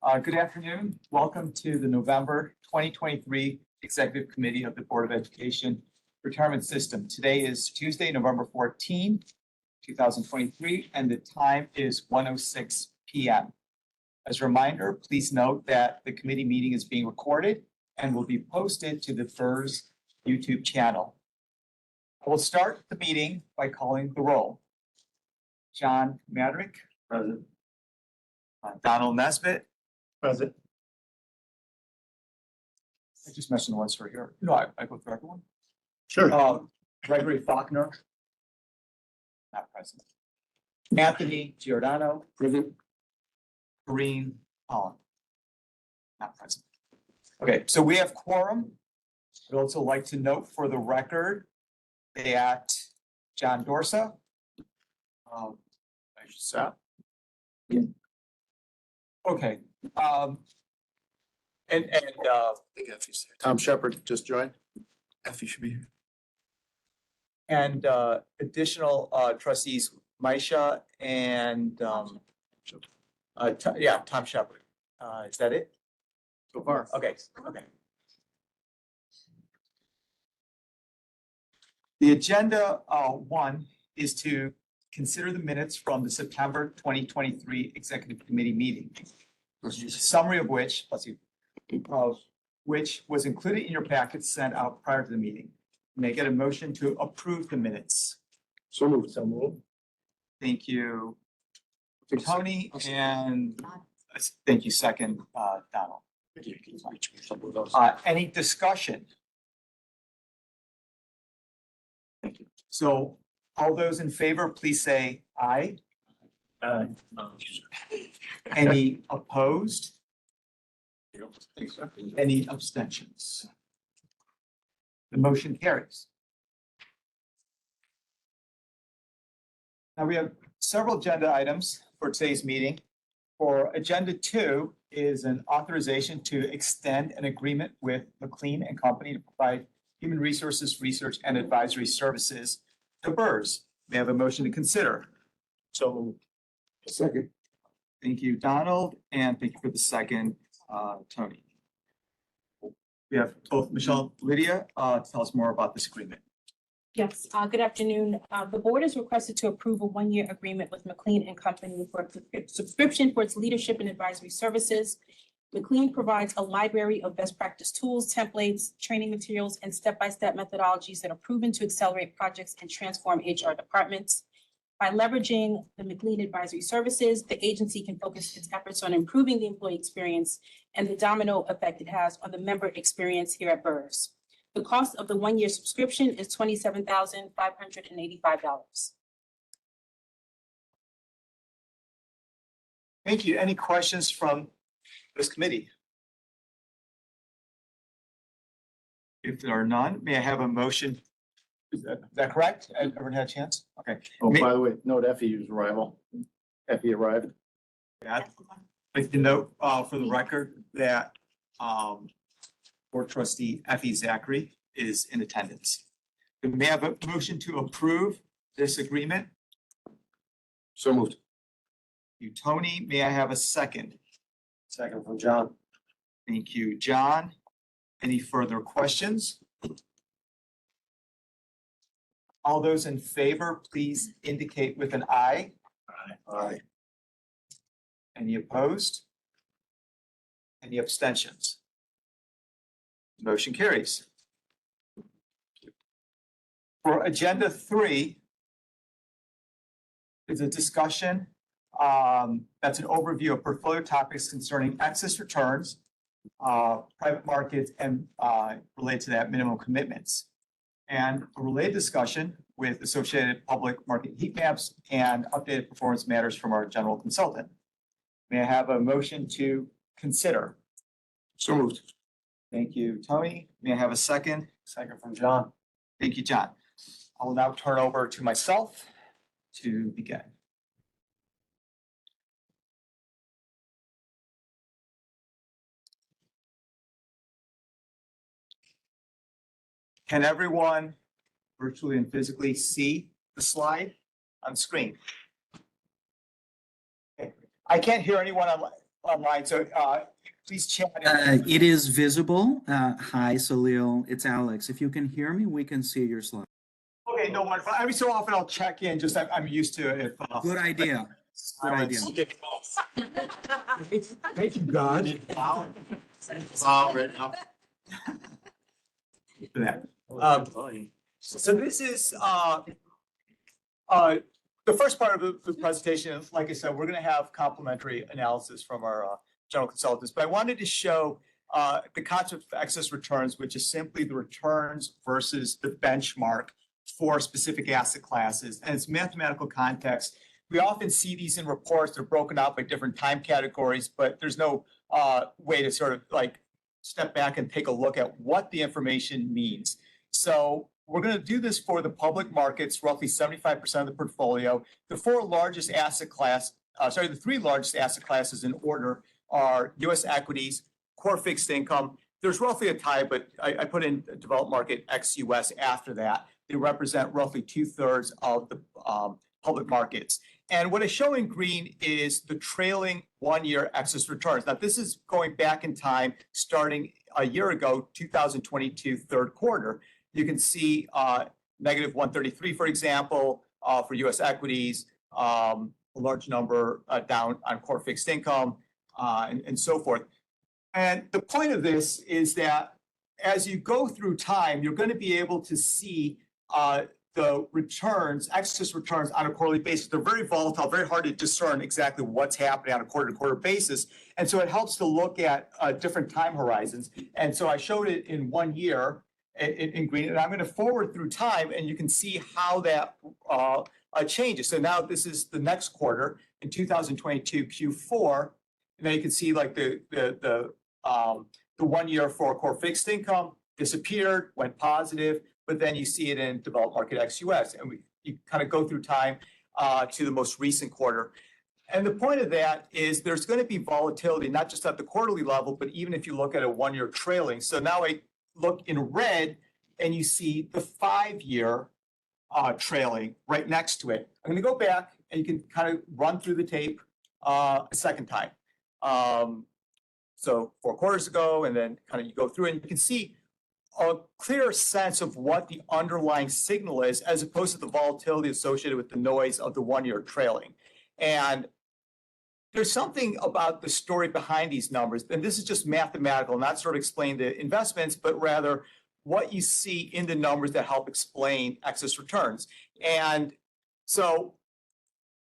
Good afternoon. Welcome to the November 2023 Executive Committee of the Board of Education Retirement System. Today is Tuesday, November 14, 2023, and the time is 1:06 p.m. As a reminder, please note that the committee meeting is being recorded and will be posted to the NYCBERS YouTube channel. I will start the meeting by calling the roll. John Madrick. Present. Donald Nesbitt. Present. I just mentioned the ones who are here. No, I go through everyone. Sure. Gregory Faulkner. Not present. Anthony Giordano. Present. Corrine Holland. Not present. Okay, so we have quorum. I'd also like to note for the record that John Dorsa. I should stop. Yeah. Okay. Tom Shepard just joined. Effie should be here. And additional trustees, Maisha and Tom Shepard. Is that it? So far. Okay. The agenda one is to consider the minutes from the September 2023 Executive Committee meeting. Summary of which, which was included in your packet sent out prior to the meeting. May I get a motion to approve the minutes? So moved. Thank you, Tony, and thank you, second, Donald. Any discussion? Thank you. So all those in favor, please say aye. Any opposed? Any abstentions? The motion carries. Now we have several agenda items for today's meeting. For agenda 2 is an authorization to extend an agreement with McLean and Company to provide human resources, research, and advisory services to NYCBERS. May I have a motion to consider? So second. Thank you, Donald, and thank you for the second, Tony. We have both Michelle and Lydia to tell us more about this agreement. Yes, good afternoon. The board is requested to approve a one-year agreement with McLean and Company for a subscription for its leadership and advisory services. McLean provides a library of best practice tools, templates, training materials, and step-by-step methodologies that are proven to accelerate projects and transform HR departments. By leveraging the McLean advisory services, the agency can focus its efforts on improving the employee experience and the domino effect it has on the member experience here at NYCBERS. The cost of the one-year subscription is $27,585. Thank you. Any questions from this committee? If there are none, may I have a motion? Is that correct? Everyone had a chance? Okay. Oh, by the way, note Effie's arrival. Effie arrived. Yeah, I'd like to note for the record that board trustee Effie Zachary is in attendance. May I have a motion to approve this agreement? So moved. You, Tony. May I have a second? Second from John. Thank you, John. Any further questions? All those in favor, please indicate with an aye. Aye. Any opposed? Any abstentions? Motion carries. For agenda 3 is a discussion that's an overview of portfolio topics concerning excess returns, private markets, and related to that, minimum commitments. And a related discussion with associated public market heat maps and updated performance matters from our general consultant. May I have a motion to consider? So moved. Thank you, Tony. May I have a second? Second from John. Thank you, John. I will now turn over to myself to begin. Can everyone virtually and physically see the slide on screen? Okay. I can't hear anyone online, so please chat. It is visible. Hi, Salil. It's Alex. If you can hear me, we can see your slide. Okay, no, wonderful. Every so often I'll check in, just I'm used to it. If, Good idea. Good idea. Thank you, God. All right now. For that. So this is the first part of the presentation. Like I said, we're going to have complementary analysis from our general consultants, but I wanted to show the concept of excess returns, which is simply the returns versus the benchmark for specific asset classes, and its mathematical context. We often see these in reports. They're broken out by different time categories, but there's no way to sort of like step back and take a look at what the information means. So we're going to do this for the public markets, roughly 75% of the portfolio. The three largest asset classes in order are U.S. equities, core fixed income. There's roughly a tie, but I put in developed market ex-US after that. They represent roughly 2/3 of the public markets. And what I show in green is the trailing 1-year excess returns. Now, this is going back in time, starting a year ago, 2022, third quarter. You can see negative 133, for example, for U.S. equities, a large number down on core fixed income, and so forth. And the point of this is that as you go through time, you're going to be able to see the returns, excess returns on a quarterly basis. They're very volatile, very hard to discern exactly what's happening on a quarter-to-quarter basis. And so it helps to look at different time horizons. And so I showed it in 1 year in green, and I'm going to forward through time, and you can see how that changes. So now this is the next quarter in 2022 Q4, and then you can see like the 1 year for core fixed income disappeared, went positive, but then you see it in developed market ex-US, and you kind of go through time to the most recent quarter. And the point of that is there's going to be volatility, not just at the quarterly level, but even if you look at a 1-year trailing. So now I look in red, and you see the 5-year trailing right next to it. I'm going to go back, and you can kind of run through the tape a second time. So 4 quarters ago, and then kind of you go through, and you can see a clear sense of what the underlying signal is, as opposed to the volatility associated with the noise of the 1-year trailing. And there's something about the story behind these numbers, and this is just mathematical, not sort of explain the investments, but rather what you see in the numbers that help explain excess returns. And so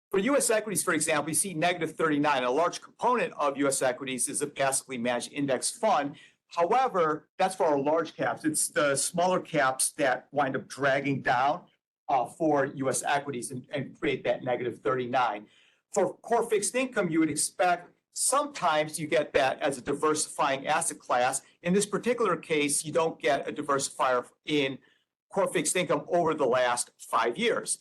for U.S. equities, for example, you see negative 39. A large component of U.S. equities is a passively managed index fund. However, that's for our large caps. It's the smaller caps that wind up dragging down for U.S. equities and create that negative 39. For core fixed income, you would expect sometimes you get that as a diversifying asset class. In this particular case, you don't get a diversifier in core fixed income over the last 5 years.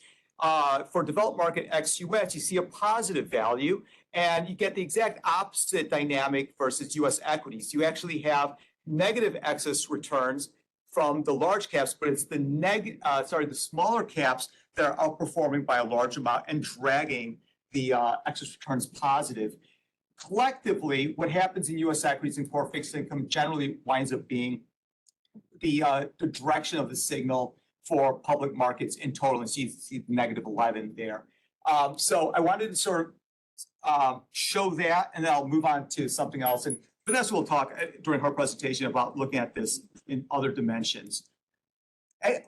For developed market ex-US, you see a positive value, and you get the exact opposite dynamic versus U.S. equities. You actually have negative excess returns from the large caps, but it's the smaller caps that are outperforming by a large amount and dragging the excess returns positive. Collectively, what happens in U.S. equities and core fixed income generally winds up being the direction of the signal for public markets in total, and so you see negative 11 there. So I wanted to sort of show that, and then I'll move on to something else. And Vanessa will talk during her presentation about looking at this in other dimensions.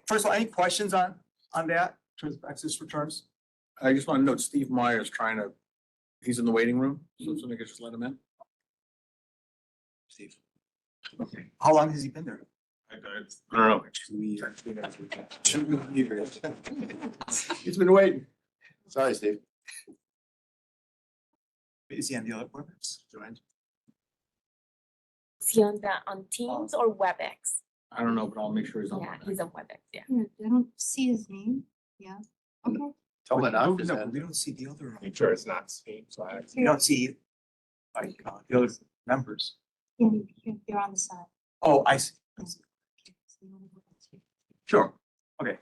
First of all, any questions on that in terms of excess returns? I just want to note Steve Meyer is he's in the waiting room, so somebody could just let him in. Steve. Okay. How long has he been there? I don't know. 2 years. 2 years. He's been waiting. Sorry, Steve. Is he on the other WebEx? Joined? Is he on Teams or WebEx? I don't know, but I'll make sure he's on. Yeah, he's on WebEx, yeah. I don't see his name. Yeah. Okay. Tell him No, that. no, we don't see the other. Make sure it's not Steve, so I. We don't see like the other members. Yeah, you're on the side. Oh, I see. I see. Okay, so you wanna go back to- Sure. Okay.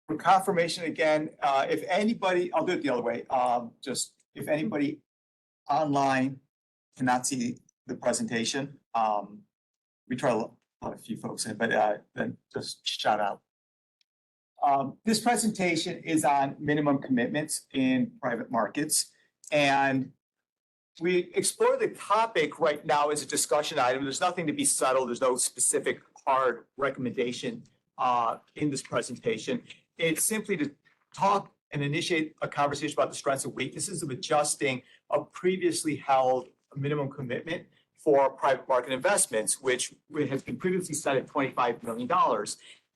For confirmation again, if anybody, I'll do it the other way, just if anybody online cannot see the presentation, we try to let a few folks in, but then just shout out. This presentation is on minimum commitments in private markets. And we explore the topic right now as a discussion item. There's nothing to be settled. There's no specific hard recommendation in this presentation. It's simply to talk and initiate a conversation about the strengths and weaknesses of adjusting a previously held minimum commitment for private market investments, which has been previously set at $25 million.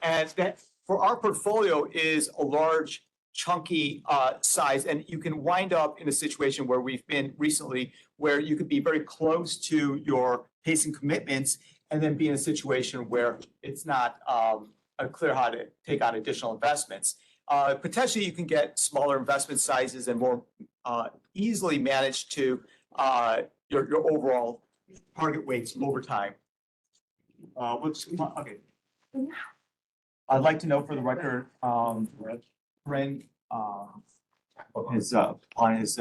And that for our portfolio is a large, chunky size, and you can wind up in a situation where we've been recently, where you could be very close to your pacing commitments and then be in a situation where it's not clear how to take on additional investments. Potentially, you can get smaller investment sizes and more easily manage to your overall target weights over time. Okay. I'd like to know for the record, Ren, his on his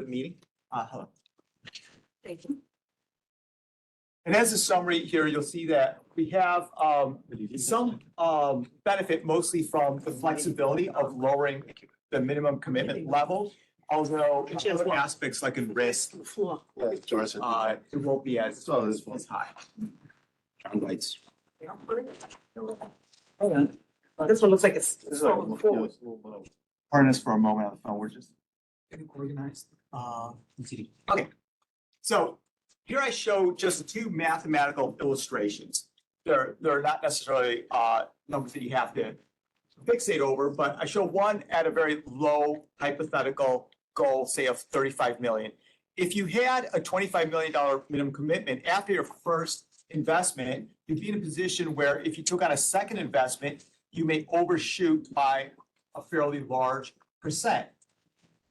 meeting. Hello. Thank you. And as a summary here, you'll see that we have some benefit mostly from the flexibility of lowering the minimum commitment level. Although in other aspects like in risk, it won't be as high. John White's. This one looks like it's scrolling forward. Pardon us for a moment on the phone. We're just getting organized. Okay, so here I show just two mathematical illustrations. They're not necessarily numbers that you have to fixate over, but I show one at a very low hypothetical goal, say of 35 million. If you had a $25 million minimum commitment after your first investment, you'd be in a position where if you took on a second investment, you may overshoot by a fairly large percent.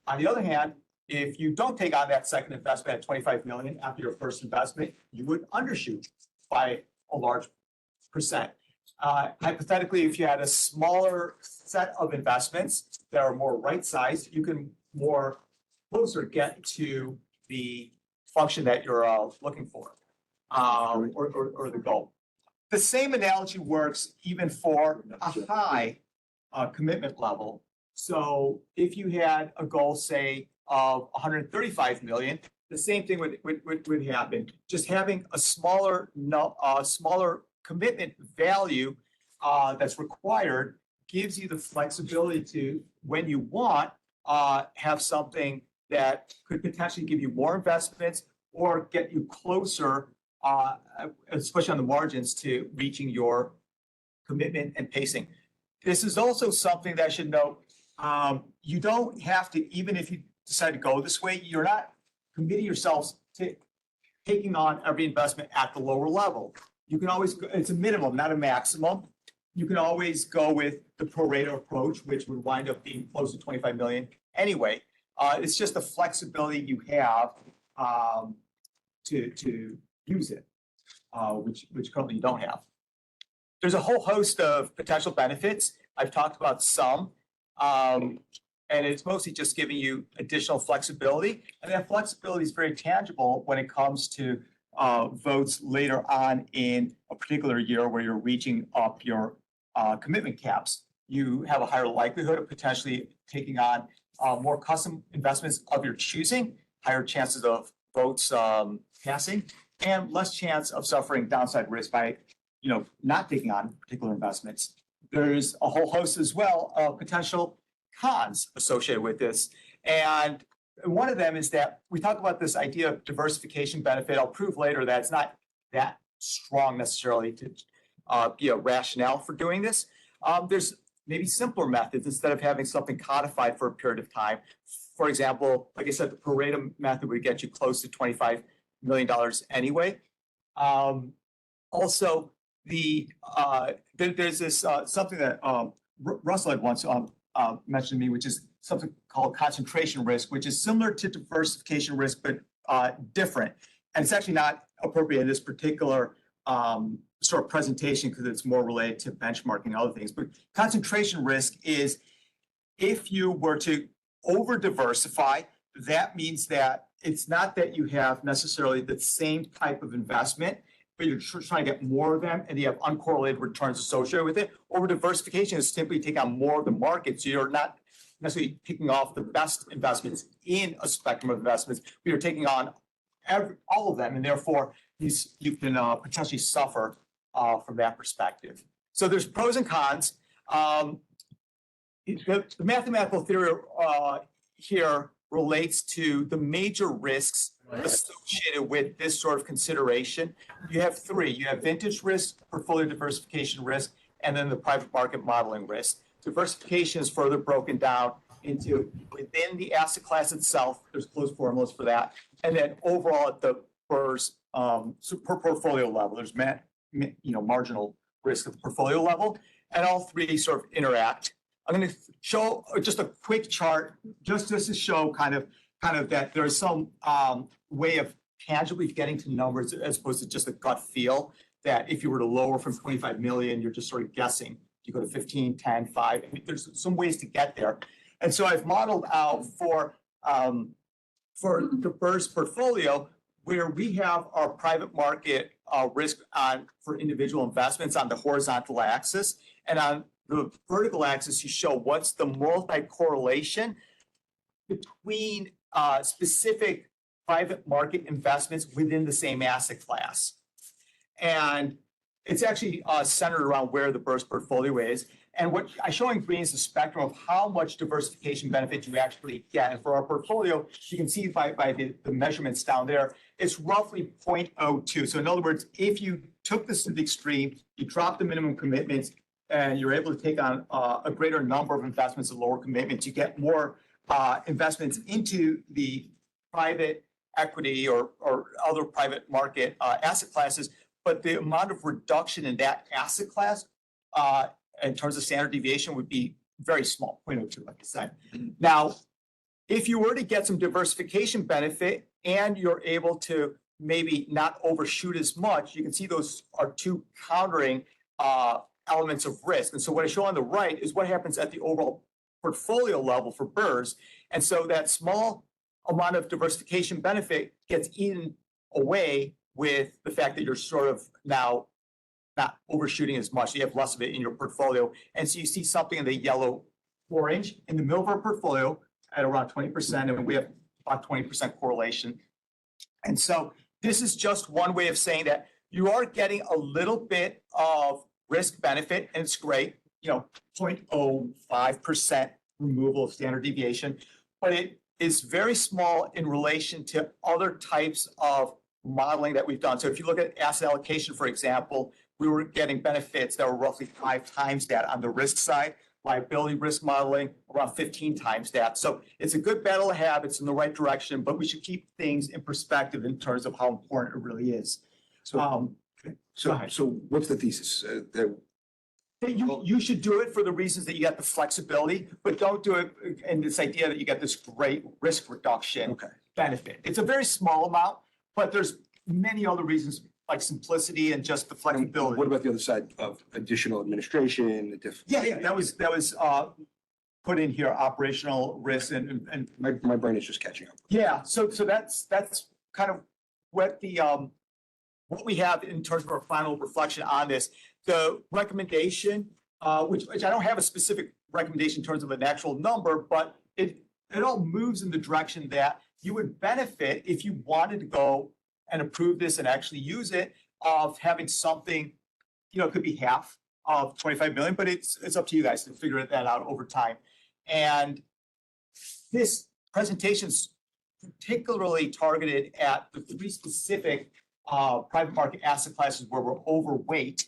On the other hand, if you don't take on that second investment at 25 million after your first investment, you would undershoot by a large percent. Hypothetically, if you had a smaller set of investments that are more right-sized, you can more closer get to the function that you're looking for, or the goal. The same analogy works even for a high commitment level. So if you had a goal, say, of 135 million, the same thing would happen. Just having a smaller commitment value that's required gives you the flexibility to, when you want, have something that could potentially give you more investments or get you closer, especially on the margins, to reaching your commitment and pacing. This is also something that I should note. You don't have to, even if you decide to go this way, you're not committing yourselves to taking on every investment at the lower level. You can always, it's a minimum, not a maximum. You can always go with the pro rata approach, which would wind up being close to 25 million anyway. It's just the flexibility you have to use it, which currently you don't have. There's a whole host of potential benefits. I've talked about some, and it's mostly just giving you additional flexibility. And that flexibility is very tangible when it comes to votes later on in a particular year where you're reaching up your commitment caps. You have a higher likelihood of potentially taking on more custom investments of your choosing, higher chances of votes passing, and less chance of suffering downside risk by not taking on particular investments. There's a whole host as well of potential cons associated with this. And one of them is that we talk about this idea of diversification benefit. I'll prove later that it's not that strong necessarily to be a rationale for doing this. There's maybe simpler methods instead of having something codified for a period of time. For example, like I said, the pro rata method would get you close to $25 million anyway. Also, there's this something that Russell had once mentioned to me, which is something called concentration risk, which is similar to diversification risk, but different. And it's actually not appropriate in this particular sort of presentation because it's more related to benchmarking and other things. But concentration risk is if you were to over diversify, that means that it's not that you have necessarily the same type of investment, but you're trying to get more of them and you have uncorrelated returns associated with it. Over diversification is simply take on more of the market. So you're not necessarily picking off the best investments in a spectrum of investments, but you're taking on all of them. And therefore, you can potentially suffer from that perspective. So there's pros and cons. The mathematical theory here relates to the major risks associated with this sort of consideration. You have three. You have vintage risk, portfolio diversification risk, and then the private market modeling risk. Diversification is further broken down into within the asset class itself. There's closed formulas for that. And then overall at the BERS per portfolio level, there's marginal risk at the portfolio level. And all three sort of interact. I'm going to show just a quick chart, just to show kind of that there's some way of tangibly getting to numbers as opposed to just a gut feel that if you were to lower from 25 million, you're just sort of guessing. You go to 15, 10, 5. I mean, there's some ways to get there. And so I've modeled out for the BERS portfolio where we have our private market risk for individual investments on the horizontal axis, and on the vertical axis, you show what's the multi-correlation between specific private market investments within the same asset class. And it's actually centered around where the BERS portfolio is. And what I show in green is the spectrum of how much diversification benefit you actually get. And for our portfolio, you can see by the measurements down there, it's roughly 0.02. So in other words, if you took this to the extreme, you drop the minimum commitments, and you're able to take on a greater number of investments at lower commitments, you get more investments into the private equity or other private market asset classes, but the amount of reduction in that asset class in terms of standard deviation would be very small, 0.02, like I said. Now, if you were to get some diversification benefit and you're able to maybe not overshoot as much, you can see those are two countering elements of risk. And so what I show on the right is what happens at the overall portfolio level for BERS. And so that small amount of diversification benefit gets eaten away with the fact that you're sort of now not overshooting as much. You have less of it in your portfolio. And so you see something in the yellow orange in the middle of our portfolio at around 20%, and we have about 20% correlation. And so this is just one way of saying that you are getting a little bit of risk benefit, and it's great, 0.05% removal of standard deviation, but it is very small in relation to other types of modeling that we've done. So if you look at asset allocation, for example, we were getting benefits that were roughly 5 times that on the risk side. Liability risk modeling, around 15 times that. So it's a good battle to have. It's in the right direction, but we should keep things in perspective in terms of how important it really is. So what's the thesis? You should do it for the reasons that you get the flexibility, but don't do it in this idea that you get this great risk reduction benefit. It's a very small amount, but there's many other reasons like simplicity and just the flexibility. What about the other side of additional administration? That was put in here, operational risk and My brain is just catching up. Yeah, so that's kind of what we have in terms of our final reflection on this. The recommendation, which I don't have a specific recommendation in terms of an actual number, but it all moves in the direction that you would benefit if you wanted to go and approve this and actually use it, of having something, it could be half of 25 million, but it's up to you guys to figure that out over time. And this presentation is particularly targeted at the 3 specific private market asset classes where we're overweight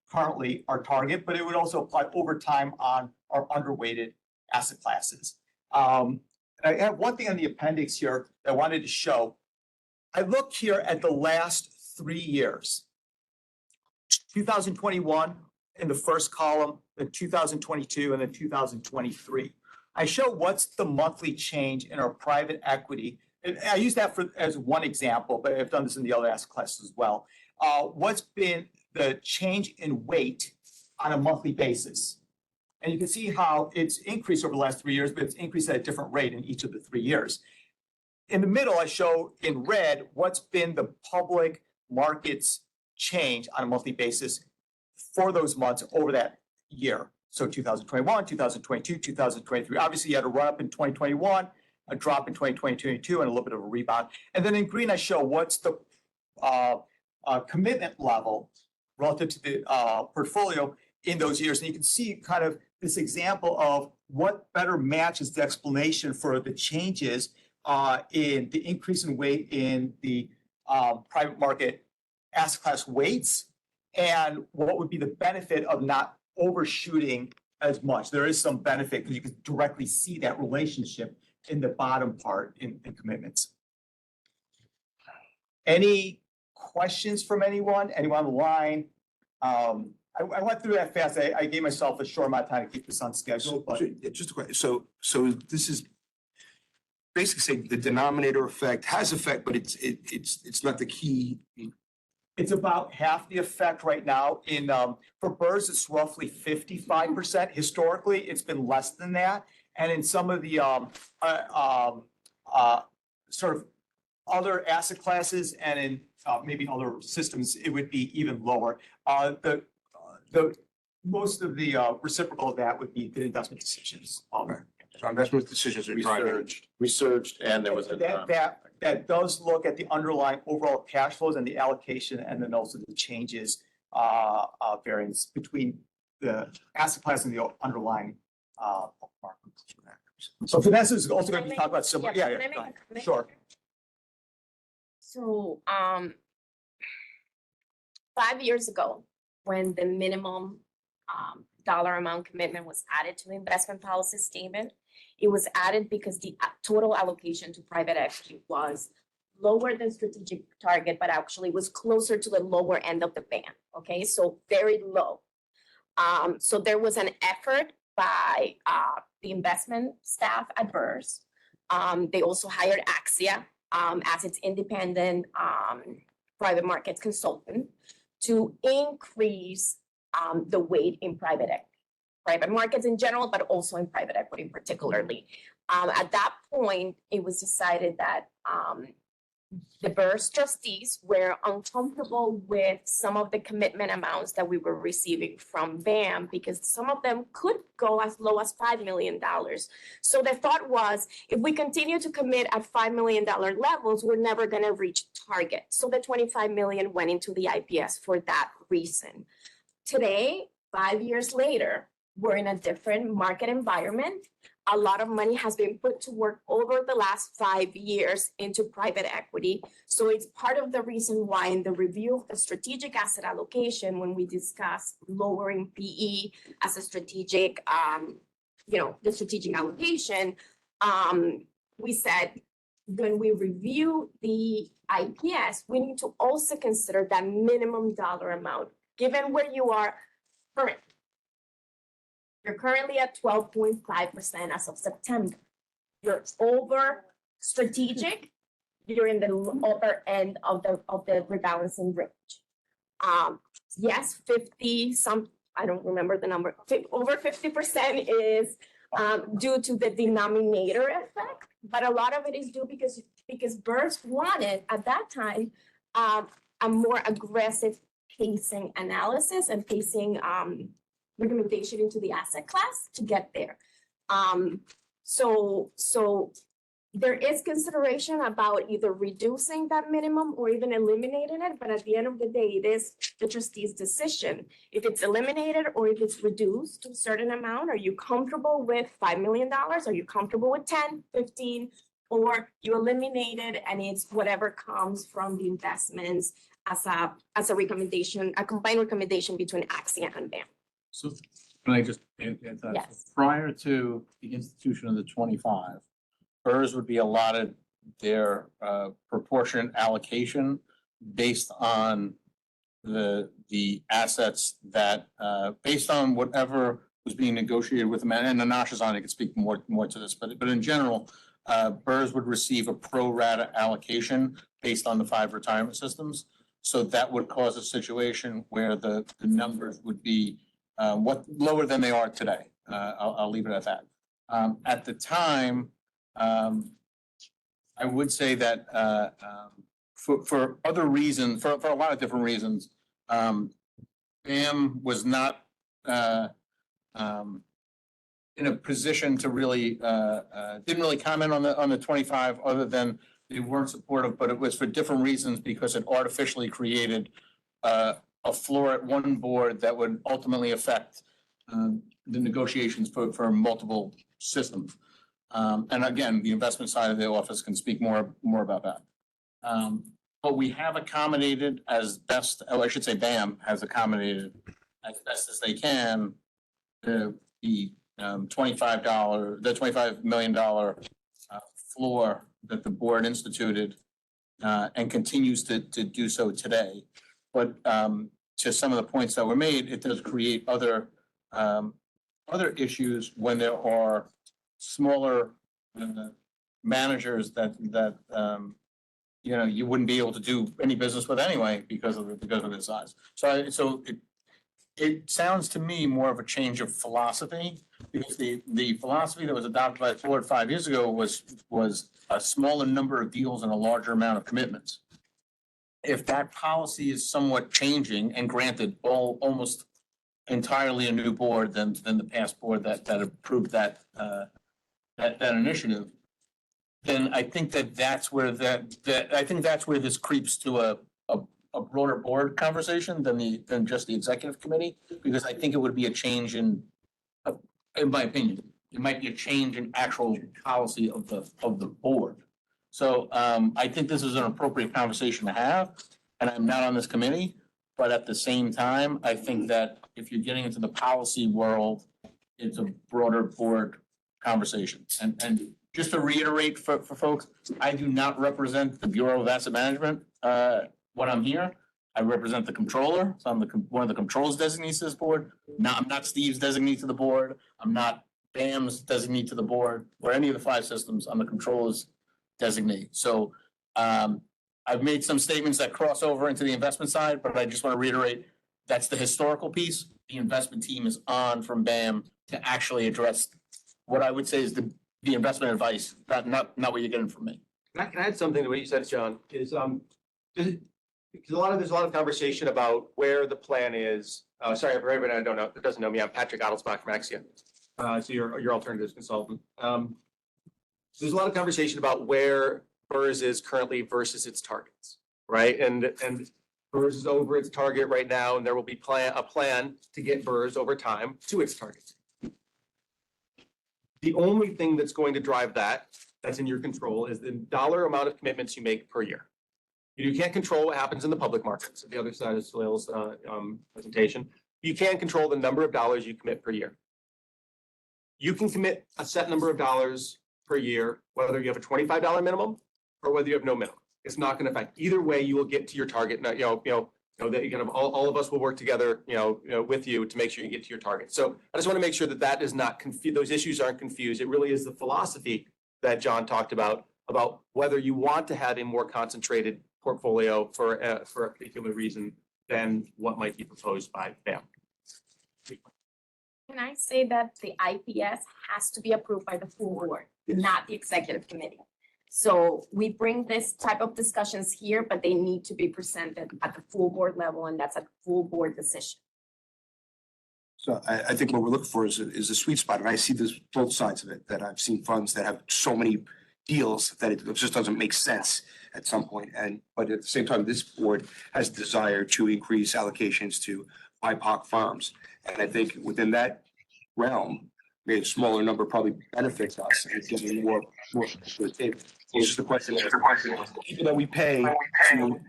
currently our target, but it would also apply over time on our underweighted asset classes. And I have one thing on the appendix here that I wanted to show. I looked here at the last 3 years, 2021 in the first column, then 2022, and then 2023. I show what's the monthly change in our private equity. And I use that as one example, but I've done this in the other asset classes as well. What's been the change in weight on a monthly basis. And you can see how it's increased over the last 3 years, but it's increased at a different rate in each of the 3 years. In the middle, I show in red what's been the public markets change on a monthly basis for those months over that year. So 2021, 2022, 2023. Obviously, you had a run up in 2021, a drop in 2022, and a little bit of a rebound. And then in green, I show what's the commitment level relative to the portfolio in those years. And you can see kind of this example of what better matches the explanation for the changes in the increase in weight in the private market asset class weights, and what would be the benefit of not overshooting as much. There is some benefit because you can directly see that relationship in the bottom part in commitments. Any questions from anyone? Anyone on the line? I went through that fast. I gave myself a short amount of time to keep this on schedule, but Just a question. So this is basically saying the denominator effect has effect, but it's not the key. it's about half the effect right now. In for BERS, it's roughly 55%. Historically, it's been less than that. And in some of the sort of other asset classes and in maybe other systems, it would be even lower. The most of the reciprocal of that would be the investment decisions. So investment decisions are driving. Resurged, and there was a. That does look at the underlying overall cash flows and the allocation, and then also the changes, variance between the asset class and the underlying market. So Vanessa is also going to be talking about similar. Can I Yeah, make go a ahead. comment? Sure. So, 5 years ago, when the minimum dollar amount commitment was added to the investment policy statement, it was added because the total allocation to private equity was lower than strategic target, but actually was closer to the lower end of the band. Okay, so very low. So there was an effort by the investment staff at BERS. They also hired Axia as its independent private markets consultant to increase the weight in private markets in general, but also in private equity particularly. At that point, it was decided that the BERS trustees were uncomfortable with some of the commitment amounts that we were receiving from BAM because some of them could go as low as $5 million. So the thought was, if we continue to commit at $5 million levels, we're never going to reach target. So the 25 million went into the IPS for that reason. Today, 5 years later, we're in a different market environment. A lot of money has been put to work over the last 5 years into private equity. So it's part of the reason why in the review of the strategic asset allocation, when we discuss lowering PE as a strategic, the strategic allocation, we said when we review the IPS, we need to also consider that minimum dollar amount, given where you are currently. You're currently at 12.5% as of September. You're over strategic. You're in the upper end of the rebalancing range. Yes, 50 some, I don't remember the number. Over 50% is due to the denominator effect, but a lot of it is due because BERS wanted at that time a more aggressive pacing analysis and pacing recommendation into the asset class to get there. So there is consideration about either reducing that minimum or even eliminating it, but at the end of the day, it is the trustee's decision. If it's eliminated or if it's reduced to a certain amount, are you comfortable with $5 million? Are you comfortable with 10, 15, or you eliminate it and it's whatever comes from the investments as a recommendation, a combined recommendation between Axia and BAM. So can I just add that? Yes. Prior to the institution of the 25, BERS would be allotted their proportionate allocation based on the assets that, based on whatever was being negotiated with them. And Anasha's on, I could speak more to this, but in general, BERS would receive a pro rata allocation based on the 5 retirement systems. So that would cause a situation where the numbers would be lower than they are today. I'll leave it at that. At the time, I would say that for other reasons, for a lot of different reasons, BAM was not in a position to really didn't really comment on the 25, other than they weren't supportive, but it was for different reasons, because it artificially created a floor at one board that would ultimately affect the negotiations for multiple systems. And again, the investment side of the office can speak more about that. But we have accommodated as best, I should say BAM has accommodated as best as they can the $25 million floor that the board instituted and continues to do so today. But to some of the points that were made, it does create other issues when there are smaller managers that you wouldn't be able to do any business with anyway because of the size. So it sounds to me more of a change of philosophy, because the philosophy that was adopted by the board 5 years ago was a smaller number of deals and a larger amount of commitments. If that policy is somewhat changing, and granted, almost entirely a new board than the past board that approved that initiative, then I think that's where this creeps to a broader board conversation than just the executive committee, because I think it would be a change in my opinion, it might be a change in actual policy of the board. So I think this is an appropriate conversation to have, and I'm not on this committee, but at the same time, I think that if you're getting into the policy world, it's a broader board conversation. And just to reiterate for folks, I do not represent the Bureau of Asset Management when I'm here. I represent the controller, so I'm one of the controls designees to this board. I'm not Steve's designee to the board. I'm not BAM's designee to the board, or any of the 5 systems. I'm the controller's designee. So I've made some statements that cross over into the investment side, but I just want to reiterate, that's the historical piece. The investment team is on from BAM to actually address what I would say is the investment advice, not what you're getting from me. Can I add something to what you said, John? Because there's a lot of conversation about where the plan is. Sorry, for everybody that doesn't know me, I'm Patrick Adelsbach from Axia. So your alternatives consultant. There's a lot of conversation about where BERS is currently versus its targets, right? And BERS is over its target right now, and there will be a plan to get BERS over time to its targets. The only thing that's going to drive that's in your control, is the dollar amount of commitments you make per year. You can't control what happens in the public markets. The other side of Salil's presentation, you can control the number of dollars you commit per year. You can commit a set number of dollars per year, whether you have a $25 minimum or whether you have no minimum. It's not going to affect. Either way, you will get to your target. That all of us will work together, with you to make sure you get to your target. So I just want to make sure that is not confused. Those issues aren't confused. It really is the philosophy that John talked about whether you want to have a more concentrated portfolio for a particular reason than what might be proposed by BAM. Can I say that the IPS has to be approved by the full board, not the executive committee? So we bring this type of discussions here, but they need to be presented at the full board level, and that's a full board decision. So I think what we're looking for is a sweet spot, and I see this both sides of it, that I've seen funds that have so many deals that it just doesn't make sense at some point. But at the same time, this board has desire to increase allocations to BIPOC farms. And I think within that realm, maybe a smaller number probably benefits us in getting more to the table. It's just a question of people that we pay to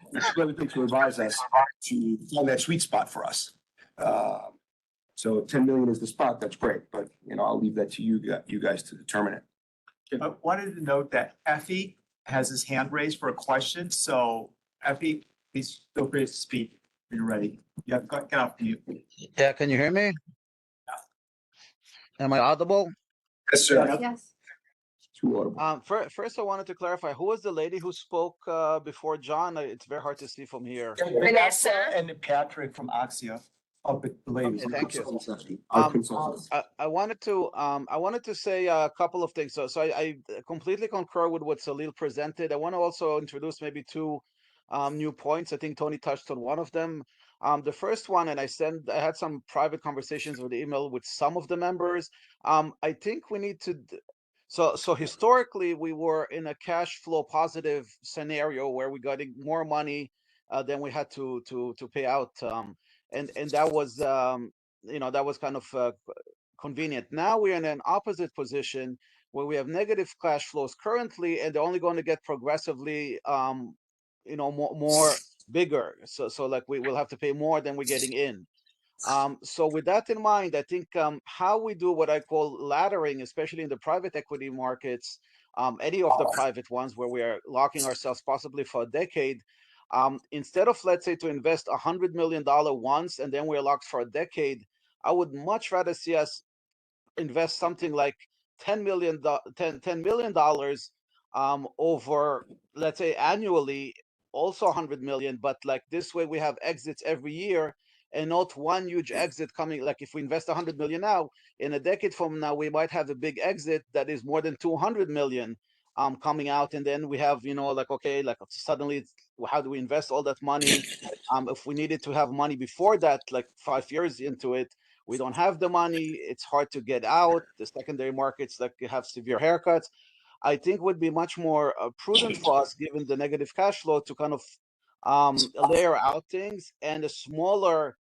advise us to find that sweet spot for us. So 10 million is the spot, that's great, but I'll leave that to you guys to determine it. I wanted to note that Effie has his hand raised for a question. So Effie, please feel free to speak when you're ready. You have to get off mute. Yeah, can you hear me? Am I audible? Yes, sir. Yes. First, I wanted to clarify, who was the lady who spoke before John? It's very hard to see from here. Vanessa? And Patrick from Oxia, up the ladies. Okay, thank you. Our consultants. I wanted to say a couple of things. So I completely concur with what Salil presented. I want to also introduce maybe two new points. I think Tony touched on one of them. The first one, and I had some private conversations with email with some of the members. I think we need to. So historically, we were in a cash flow positive scenario where we got more money than we had to pay out, and that was that was kind of convenient. Now we're in an opposite position where we have negative cash flows currently, and they're only going to get progressively more bigger. So like we will have to pay more than we're getting in. So with that in mind, I think how we do what I call laddering, especially in the private equity markets, any of the private ones where we are locking ourselves possibly for a decade, instead of, let's say, to invest $100 million once and then we're locked for a decade, I would much rather see us invest something like $10 million over, let's say, annually, also 100 million, but like this way we have exits every year and not one huge exit coming. Like if we invest 100 million now, in a decade from now, we might have a big exit that is more than 200 million coming out. And then we have, like, okay, like suddenly, how do we invest all that money? If we needed to have money before that, like 5 years into it, we don't have the money. It's hard to get out. The secondary markets like have severe haircuts. I think would be much more prudent for us, given the negative cash flow, to kind of layer out things, and a smaller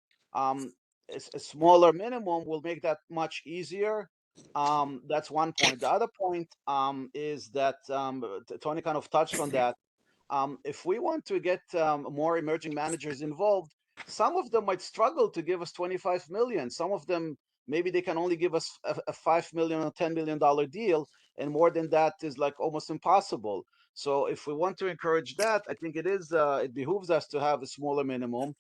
minimum will make that much easier. That's one point. The other point is that Tony kind of touched on that. If we want to get more emerging managers involved, some of them might struggle to give us 25 million. Some of them, maybe they can only give us a $5 million or $10 million deal, and more than that is like almost impossible. So if we want to encourage that, I think it behooves us to have a smaller minimum.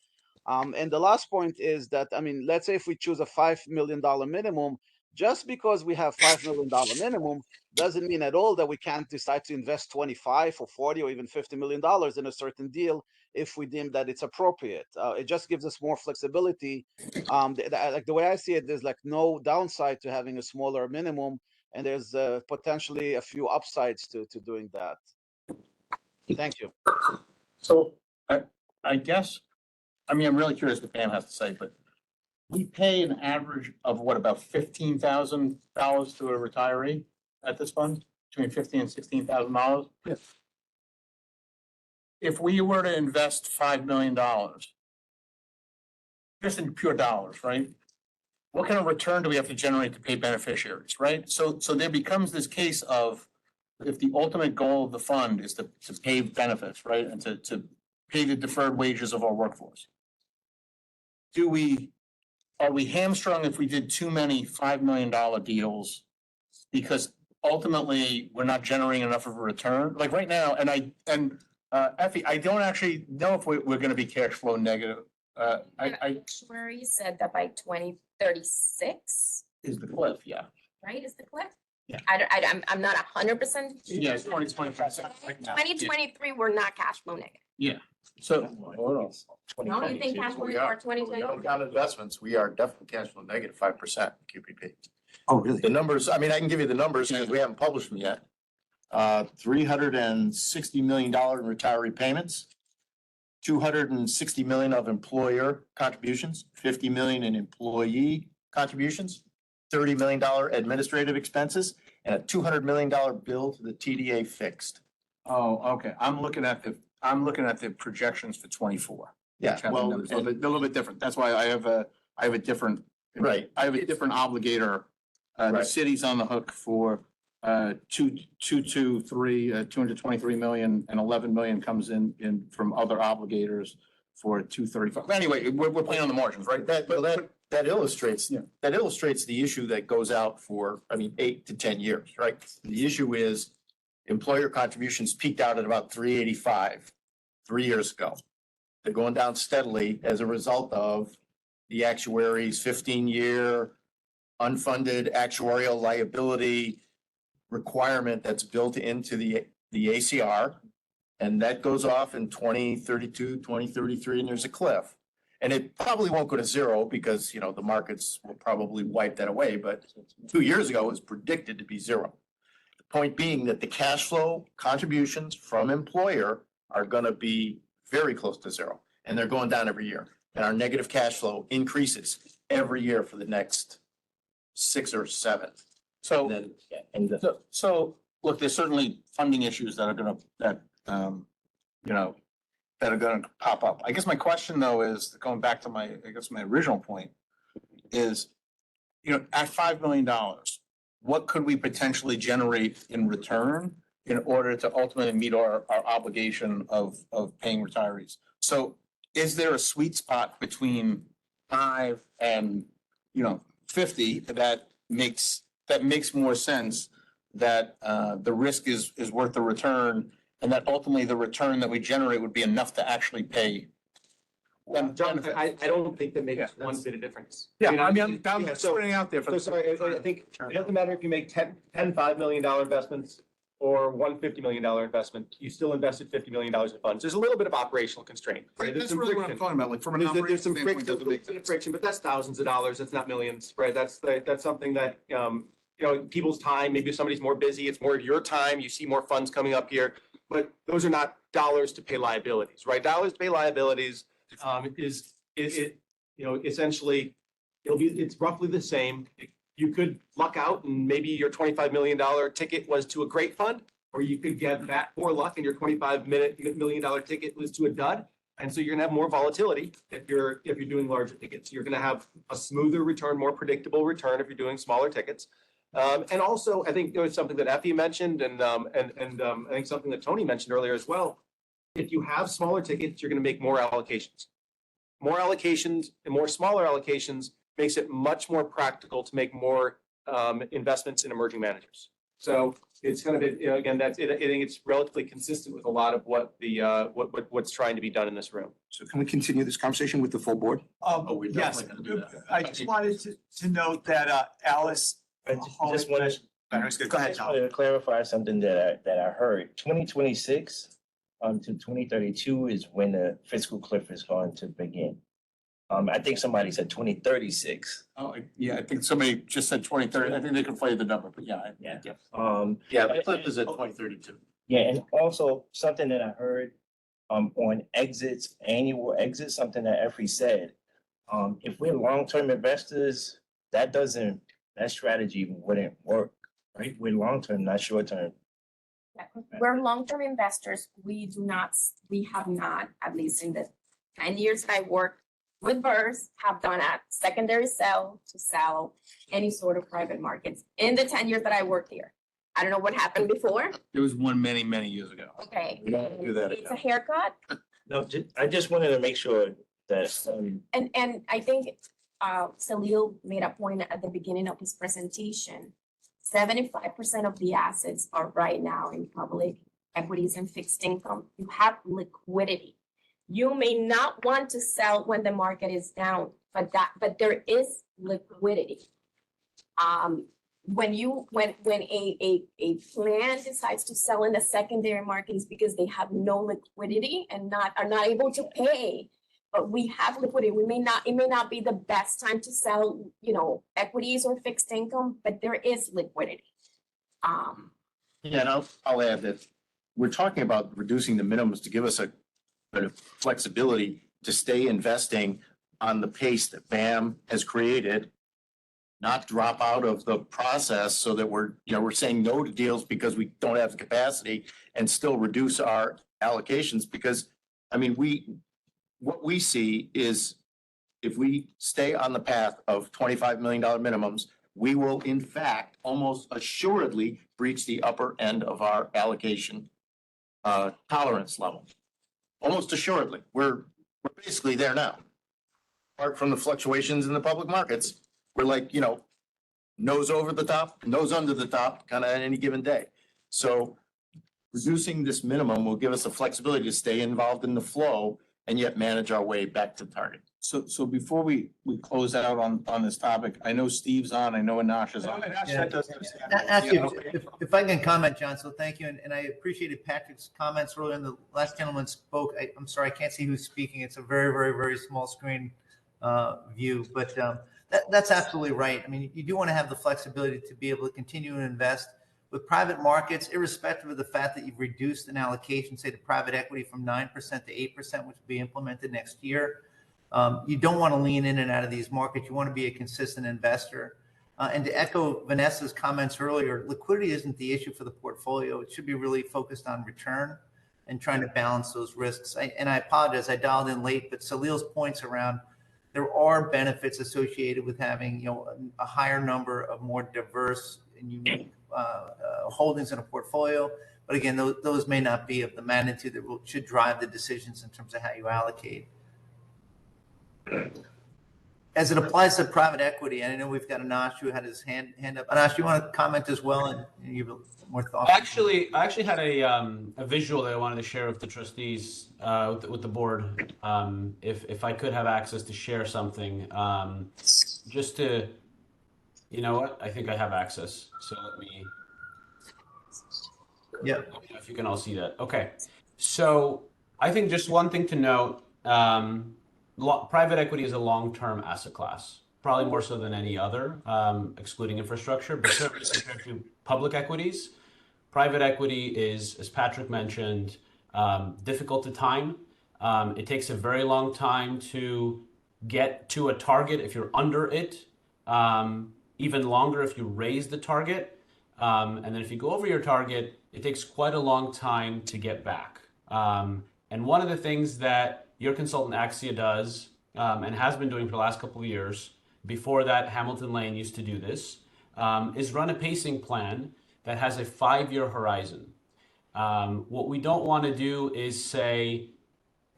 And the last point is that, I mean, let's say if we choose a $5 million minimum, just because we have $5 million minimum doesn't mean at all that we can't decide to invest 25 or 40 or even $50 million in a certain deal if we deem that it's appropriate. It just gives us more flexibility. Like the way I see it, there's like no downside to having a smaller minimum, and there's potentially a few upsides to doing that. Thank you. So I guess, I mean, I'm really curious what Pam has to say, but we pay an average of what, about $15,000 to a retiree at this fund, between $15,000 and $16,000? Yes. If we were to invest $5 million, just in pure dollars, right? What kind of return do we have to generate to pay beneficiaries, right? So there becomes this case of, if the ultimate goal of the fund is to pay benefits, right? And to pay the deferred wages of our workforce. Are we hamstrung if we did too many $5 million deals? Because ultimately, we're not generating enough of a return. Like right now, Effie, I don't actually know if we're gonna be cash flow negative. Actuary said that by 2036, Is the cliff, yeah. right, is the cliff? Yeah. I'm not 100%. Yeah, it's 2025. 2023, we're not cash flow negative. Yeah, so, No, you think cash flow for 2020? On investments, we are definitely cash flow negative 5% QPP. Oh, really? The numbers, I mean, I can give you the numbers because we haven't published them yet. $360 million in retiree payments, $260 million of employer contributions, $50 million in employee contributions, $30 million administrative expenses, and a $200 million bill to the TDA fixed. oh, okay, I'm looking at the projections for 24. Yeah, which have the well, numbers a little bit different. That's why I have a different. Right. I have a different obligator. The Right. city's on the hook for 223 million, and 11 million comes in from other obligators for 235. Anyway, we're playing on the margins, right? That illustrates, Yeah. that illustrates the issue that goes out for, 8 to 10 years, right? The issue is employer contributions peaked out at about 385 3 years ago. They're going down steadily as a result of the actuary's 15-year unfunded actuarial liability requirement that's built into the ACR. And that goes off in 2032, 2033, and there's a cliff. And it probably won't go to zero because, you know, the markets will probably wipe that away, but 2 years ago it was predicted to be zero. The point being that the cash flow contributions from employer are gonna be very close to zero, and they're going down every year. And our negative cash flow increases every year for the next 6 or 7. So, And then, and so, look, there's certainly funding issues that are that are gonna pop up. I guess my question though is, going back to my original point, is, at $5 million, what could we potentially generate in return in order to ultimately meet our obligation of paying retirees? So is there a sweet spot between 5 and, 50 that makes more sense, that the risk is worth the return, and that ultimately the return that we generate would be enough to actually pay? John, I don't think that makes one bit of difference. Yeah, You know, I mean, I'm yeah, just so- putting it out there for. So sorry, I think it doesn't matter if you make 10 $5 million investments or one $50 million investment, you still invested $50 million in funds. There's a little bit of operational constraint. Right, There's that's some really what I'm friction. talking about, like from an There's operating some standpoint, friction, does it make sense? friction, but that's thousands of dollars. That's not millions, right? That's something that, people's time, maybe somebody's more busy, it's more of your time, you see more funds coming up here. But those are not dollars to pay liabilities, right? Dollars to pay liabilities, essentially, it's roughly the same. You could luck out and maybe your $25 million ticket was to a great fund, or you could get that more luck and your $25 million ticket was to a dud. And so you're gonna have more volatility if you're doing larger tickets. You're gonna have a smoother return, more predictable return if you're doing smaller tickets. And also, I think there was something that Effie mentioned, and I think something that Tony mentioned earlier as well. If you have smaller tickets, you're gonna make more allocations. More allocations and more smaller allocations makes it much more practical to make more investments in emerging managers. So it's kind of, again, I think it's relatively consistent with a lot of what what's trying to be done in this room. So can we continue this conversation with the full board? we're Yes, definitely gonna do that. I just wanted to note that Alice. Just wanted, Go ahead, just Tom. wanted to clarify something that I heard. 2026 to 2032 is when the fiscal cliff is going to begin. I think somebody said 2036. Oh, yeah, I think somebody just said 2030. I think they conflated the number, but yeah. Yeah. Yeah, the cliff is at 2032. Yeah, and also something that I heard on exits, annual exits, something that Effie said. If we're long-term investors, that strategy wouldn't work, right? We're long-term, not short-term. We're long-term investors. We have not, at least in the 10 years that I worked with BERS, have done a secondary sell to sell any sort of private markets in the 10 years that I worked here. I don't know what happened before. There was one many, many years ago. Okay. We don't do that It's a again. haircut. No, I just wanted to make sure that, And I think Salil made a point at the beginning of his presentation. 75% of the assets are right now in public equities and fixed income. You have liquidity. You may not want to sell when the market is down, but there is liquidity. When a plan decides to sell in the secondary market, is because they have no liquidity and are not able to pay. But we have liquidity. It may not be the best time to sell, equities or fixed income, but there is liquidity. Yeah, and I'll add that we're talking about reducing the minimums to give us a bit of flexibility to stay investing on the pace that BAM has created, not drop out of the process so that we're saying no to deals because we don't have the capacity, and still reduce our allocations. Because, I mean, what we see is if we stay on the path of $25 million minimums, we will in fact almost assuredly breach the upper end of our allocation tolerance level. Almost assuredly. We're basically there now. Apart from the fluctuations in the public markets, we're like, nose over the top, nose under the top, kind of at any given day. So reducing this minimum will give us the flexibility to stay involved in the flow and yet manage our way back to target. So before we close out on this topic, I know Steve's on, I know Anash is on. Actually, if I can comment, John, so thank you, and I appreciated Patrick's comments earlier, and the last gentleman spoke. I'm sorry, I can't see who's speaking. It's a very, very, very small screen view, but that's absolutely right. I mean, you do want to have the flexibility to be able to continue to invest with private markets, irrespective of the fact that you've reduced an allocation, say to private equity from 9% to 8%, which will be implemented next year. You don't want to lean in and out of these markets. You want to be a consistent investor. And to echo Vanessa's comments earlier, liquidity isn't the issue for the portfolio. It should be really focused on return and trying to balance those risks. And I apologize, I dialed in late, but Salil's points around there are benefits associated with having a higher number of more diverse and unique holdings in a portfolio. But again, those may not be of the magnitude that should drive the decisions in terms of how you allocate. As it applies to private equity, and I know we've got Anash who had his hand up. Anash, you want to comment as well and give more thoughts? I actually had a visual that I wanted to share with the trustees, with the board. If I could have access to share something, just to, you know what, I think I have access. So let me. Yeah. If you can all see that. Okay. So I think just one thing to note. Private equity is a long-term asset class, probably more so than any other, excluding infrastructure, but certainly compared to public equities. Private equity is, as Patrick mentioned, difficult to time. It takes a very long time to get to a target if you're under it, even longer if you raise the target. And then if you go over your target, it takes quite a long time to get back. And one of the things that your consultant Axia does, and has been doing for the last couple of years, before that Hamilton Lane used to do this, is run a pacing plan that has a 5-year horizon. What we don't want to do is say,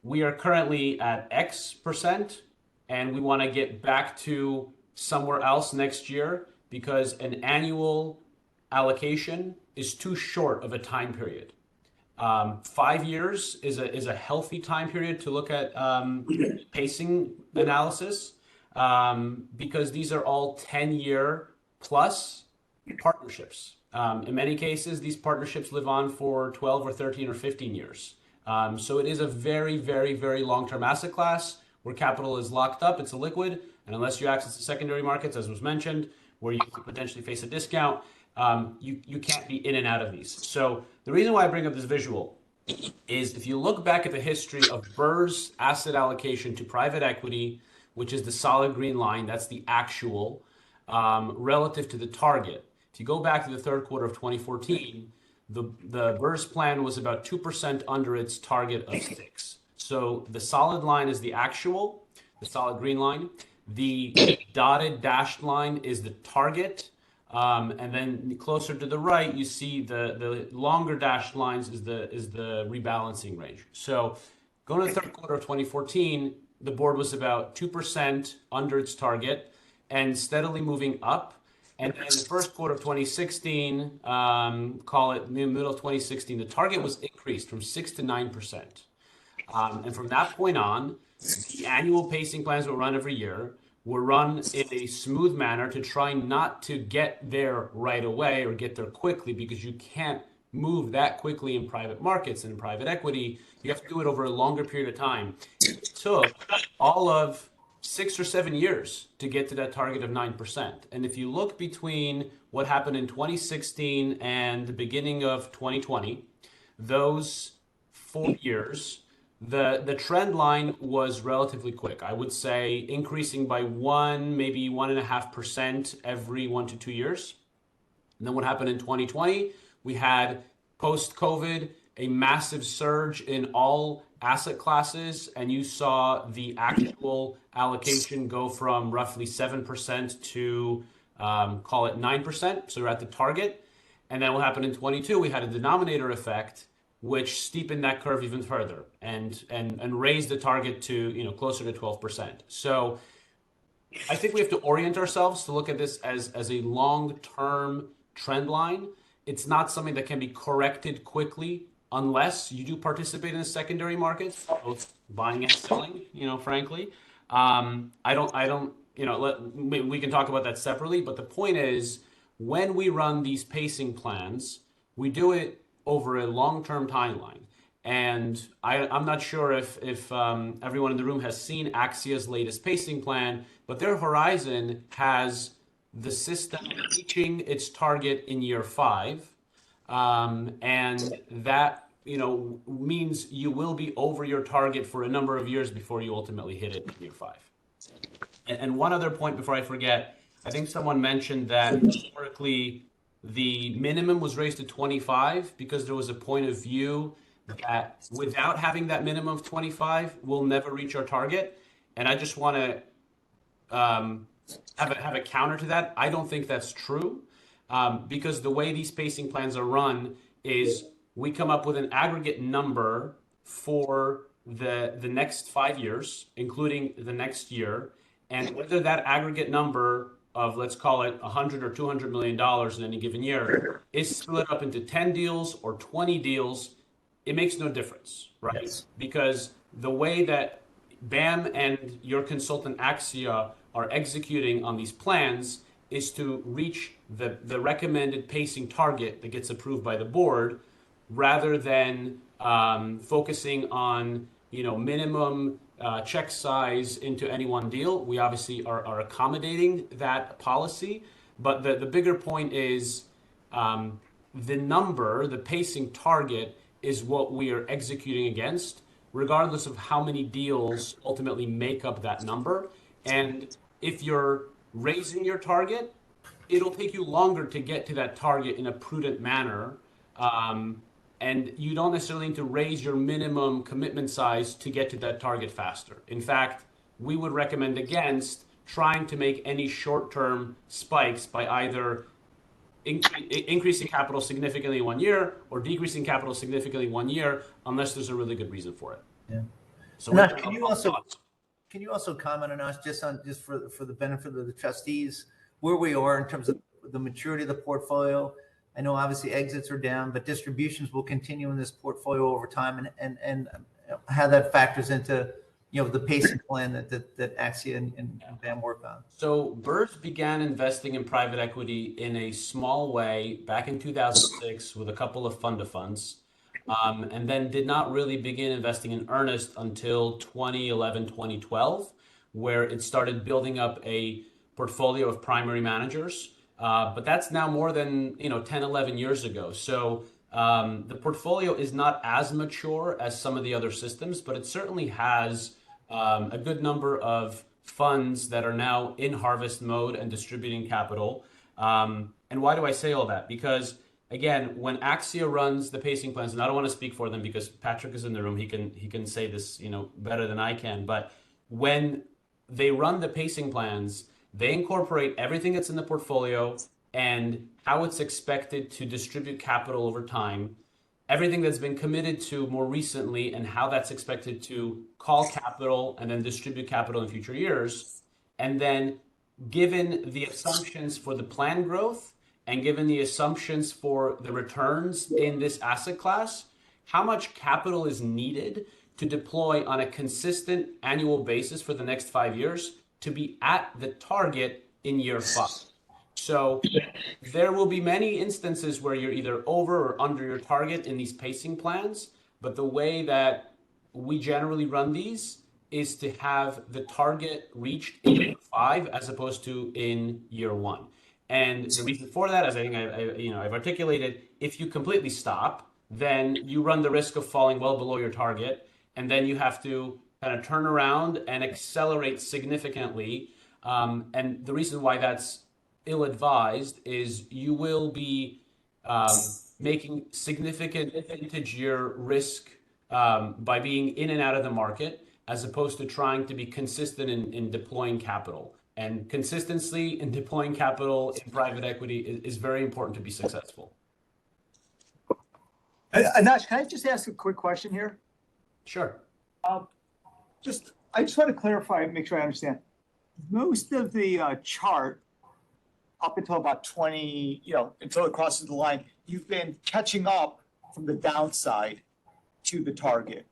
we are currently at X% and we want to get back to somewhere else next year, because an annual allocation is too short of a time period. 5 years is a healthy time period to look at pacing analysis, because these are all 10-year plus partnerships. In many cases, these partnerships live on for 12 or 13 or 15 years. So it is a very, very, very long-term asset class where capital is locked up, it's a liquid, and unless you access the secondary markets, as was mentioned, where you could potentially face a discount, you can't be in and out of these. So the reason why I bring up this visual is if you look back at the history of BERS asset allocation to private equity, which is the solid green line, that's the actual, relative to the target. If you go back to the third quarter of 2014, the BERS plan was about 2% under its target of 6. So the solid line is the actual, the solid green line. The dotted dashed line is the target. And then closer to the right, you see the longer dashed lines is the rebalancing range. So going to the third quarter of 2014, the board was about 2% under its target and steadily moving up. And in the first quarter of 2016, call it middle of 2016, the target was increased from 6 to 9%. And from that point on, the annual pacing plans were run every year, were run in a smooth manner to try not to get there right away or get there quickly, because you can't move that quickly in private markets and in private equity. You have to do it over a longer period of time. It took all of 6 or 7 years to get to that target of 9%. And if you look between what happened in 2016 and the beginning of 2020, those 4 years, the trend line was relatively quick. I would say increasing by 1, maybe 1.5% every 1 to 2 years. And then what happened in 2020? We had post-COVID a massive surge in all asset classes, and you saw the actual allocation go from roughly 7% to call it 9%. So we're at the target. And then what happened in 22? We had a denominator effect, which steepened that curve even further and raised the target to closer to 12%. So I think we have to orient ourselves to look at this as a long-term trend line. It's not something that can be corrected quickly unless you do participate in the secondary markets, both buying and selling, frankly. I don't, we can talk about that separately, but the point is, when we run these pacing plans, we do it over a long-term timeline. And I'm not sure if everyone in the room has seen Axia's latest pacing plan, but their horizon has the system reaching its target in year 5. And that, means you will be over your target for a number of years before you ultimately hit it in year 5. And one other point before I forget, I think someone mentioned that historically the minimum was raised to 25 because there was a point of view that without having that minimum of 25, we'll never reach our target. And I just want to have a counter to that. I don't think that's true, because the way these pacing plans are run is we come up with an aggregate number for the next 5 years, including the next year, and whether that aggregate number of, let's call it $100 or $200 million in any given year is split up into 10 deals or 20 deals, it makes no difference, right? Yes. Because the way that BAM and your consultant Axia are executing on these plans is to reach the recommended pacing target that gets approved by the board, rather than focusing on minimum check size into any one deal. We obviously are accommodating that policy, but the bigger point is the pacing target is what we are executing against, regardless of how many deals ultimately make up that number. And if you're raising your target, it'll take you longer to get to that target in a prudent manner. And you don't necessarily need to raise your minimum commitment size to get to that target faster. In fact, we would recommend against trying to make any short-term spikes by either increasing capital significantly 1 year or decreasing capital significantly 1 year, unless there's a really good reason for it. Yeah. So Now, can you also comment on us just for the benefit of the trustees, where we are in terms of the maturity of the portfolio? I know obviously exits are down, but distributions will continue in this portfolio over time, and how that factors into the pacing plan that Axia and BAM work on. So BERS began investing in private equity in a small way back in 2006 with a couple of fund of funds, and then did not really begin investing in earnest until 2011, 2012, where it started building up a portfolio of primary managers. But that's now more than 10, 11 years ago. So the portfolio is not as mature as some of the other systems, but it certainly has a good number of funds that are now in harvest mode and distributing capital. And why do I say all that? Because again, when Axia runs the pacing plans, and I don't want to speak for them because Patrick is in the room, he can say this better than I can. But when they run the pacing plans, they incorporate everything that's in the portfolio and how it's expected to distribute capital over time, everything that's been committed to more recently, and how that's expected to call capital and then distribute capital in future years. And then given the assumptions for the plan growth and given the assumptions for the returns in this asset class, how much capital is needed to deploy on a consistent annual basis for the next 5 years to be at the target in year 5. So there will be many instances where you're either over or under your target in these pacing plans, but the way that we generally run these is to have the target reached in year 5 as opposed to in year 1. And the reason for that, as I think I've articulated, if you completely stop, then you run the risk of falling well below your target, and then you have to kind of turn around and accelerate significantly. And the reason why that's ill-advised is you will be making significant vintage year risk by being in and out of the market, as opposed to trying to be consistent in deploying capital. And consistency in deploying capital in private equity is very important to be successful. Anash, can I just ask a quick question here? Sure. I just want to clarify and make sure I understand. Most of the chart up until about 20, until it crosses the line, you've been catching up from the downside to the target.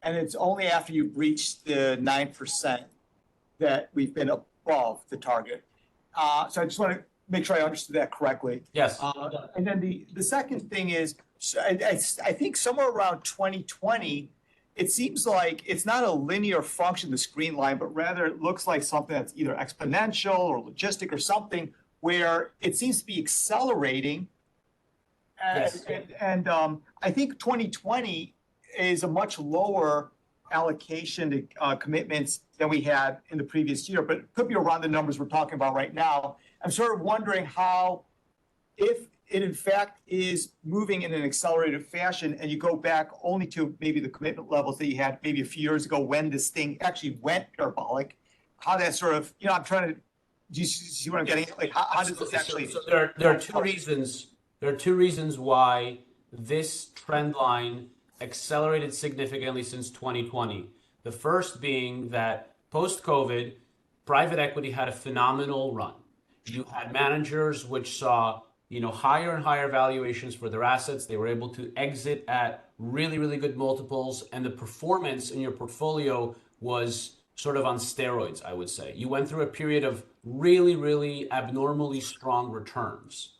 And it's only after you've reached the 9% that we've been above the target. So I just want to make sure I understood that correctly. Yes. And then the second thing is, so I think somewhere around 2020, it seems like it's not a linear function, the screen line, but rather it looks like something that's either exponential or logistic or something where it seems to be accelerating. Yes. And I think 2020 is a much lower allocation to commitments than we had in the previous year, but it could be around the numbers we're talking about right now. I'm sort of wondering how, if it in fact is moving in an accelerated fashion and you go back only to maybe the commitment levels that you had maybe a few years ago when this thing actually went parabolic, how that sort of, you know, I'm trying to, do you see what I'm getting at? Like, how does this actually? So there are two reasons. There are two reasons why this trend line accelerated significantly since 2020. The first being that post-COVID, private equity had a phenomenal run. You had managers which saw, you know, higher and higher valuations for their assets. They were able to exit at really, really good multiples, and the performance in your portfolio was sort of on steroids, I would say. You went through a period of really, really abnormally strong returns.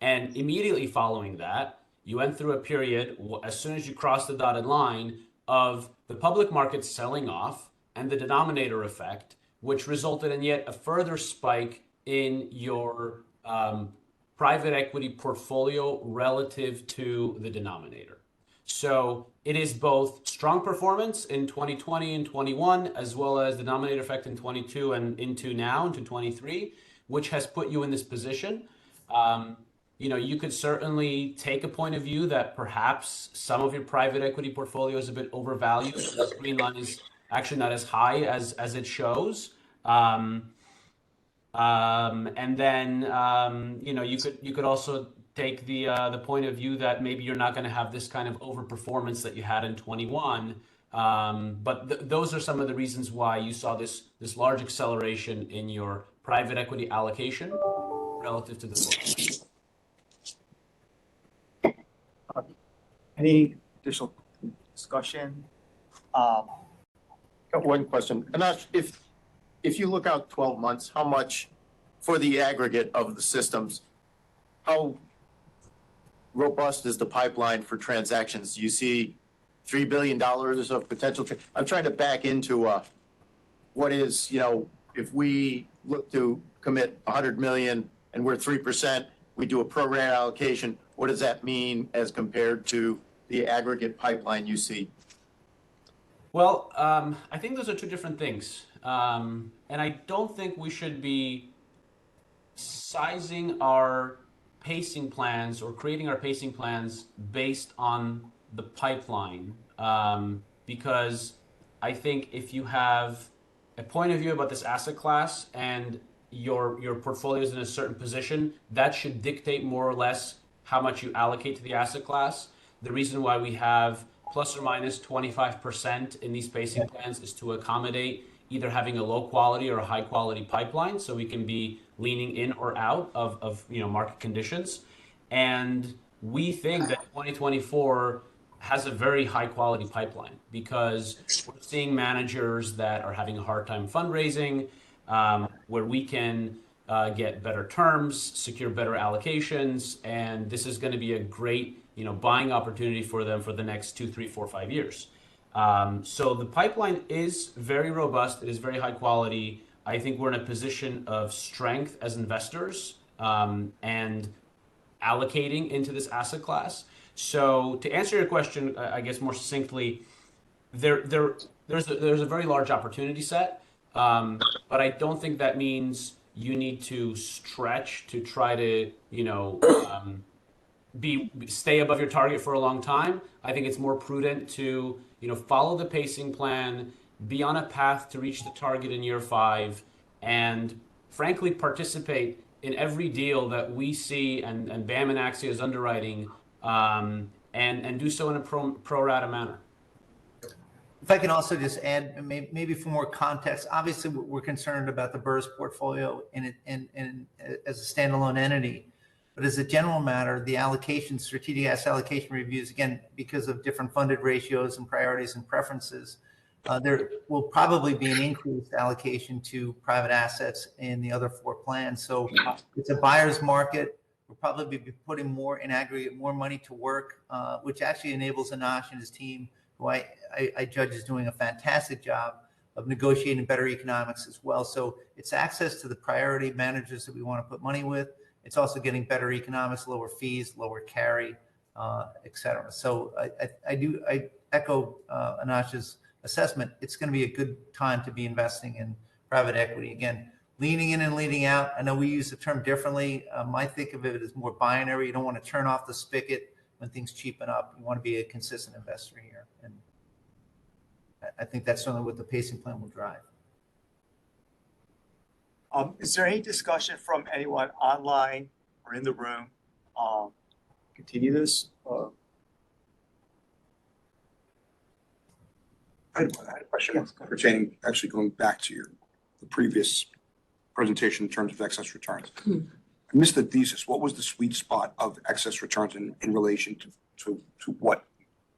And immediately following that, you went through a period, as soon as you crossed the dotted line, of the public markets selling off and the denominator effect, which resulted in yet a further spike in your private equity portfolio relative to the denominator. So it is both strong performance in 2020 and 21, as well as the denominator effect in 22 and into now, into 23, which has put you in this position. You know, you could certainly take a point of view that perhaps some of your private equity portfolio is a bit overvalued. The green line is actually not as high as it shows. And then you know, you could also take the point of view that maybe you're not going to have this kind of overperformance that you had in 21. But those are some of the reasons why you saw this large acceleration in your private equity allocation relative to the portfolio. Any additional discussion? Got one question. Anash, if you look out 12 months, how much for the aggregate of the systems, how robust is the pipeline for transactions? Do you see $3 billion of potential? I'm trying to back into what is, you know, if we look to commit 100 million and we're 3%, we do a program allocation, what does that mean as compared to the aggregate pipeline you see? Well, I think those are two different things. And I don't think we should be sizing our pacing plans or creating our pacing plans based on the pipeline. Because I think if you have a point of view about this asset class and your portfolio is in a certain position, that should dictate more or less how much you allocate to the asset class. The reason why we have plus or minus 25% in these pacing plans is to accommodate either having a low quality or a high quality pipeline, so we can be leaning in or out of you know, market conditions. And we think that 2024 has a very high quality pipeline because we're seeing managers that are having a hard time fundraising, where we can get better terms, secure better allocations, and this is going to be a great, you know, buying opportunity for them for the next 2, 3, 4, 5 years. So the pipeline is very robust. It is very high quality. I think we're in a position of strength as investors and allocating into this asset class. So to answer your question, I guess more succinctly, there's a very large opportunity set, but I don't think that means you need to stretch to try to, you know, stay above your target for a long time. I think it's more prudent to, you know, follow the pacing plan, be on a path to reach the target in year 5, and frankly participate in every deal that we see and BAM and Axia is underwriting, and do so in a pro rata manner. If I can also just add, maybe for more context, obviously we're concerned about the BERS portfolio and as a standalone entity. But as a general matter, the allocation, strategic asset allocation reviews, again, because of different funded ratios and priorities and preferences, there will probably be an increased allocation to private assets in the other 4 plans. So it's a buyer's market. We'll probably be putting more in aggregate, more money to work, which actually enables Anash and his team, who I judge is doing a fantastic job of negotiating better economics as well. So it's access to the priority managers that we want to put money with. It's also getting better economics, lower fees, lower carry, et cetera. So I echo Anash's assessment. It's going to be a good time to be investing in private equity. Again, leaning in and leaning out. I know we use the term differently. I think of it as more binary. You don't want to turn off the spigot when things cheapen up. You want to be a consistent investor here. And I think that's certainly what the pacing plan will drive. Is there any discussion from anyone online or in the room? Continue this? I had a question pertaining, actually going back to the previous presentation in terms of excess returns. I missed the thesis. What was the sweet spot of excess returns in relation to what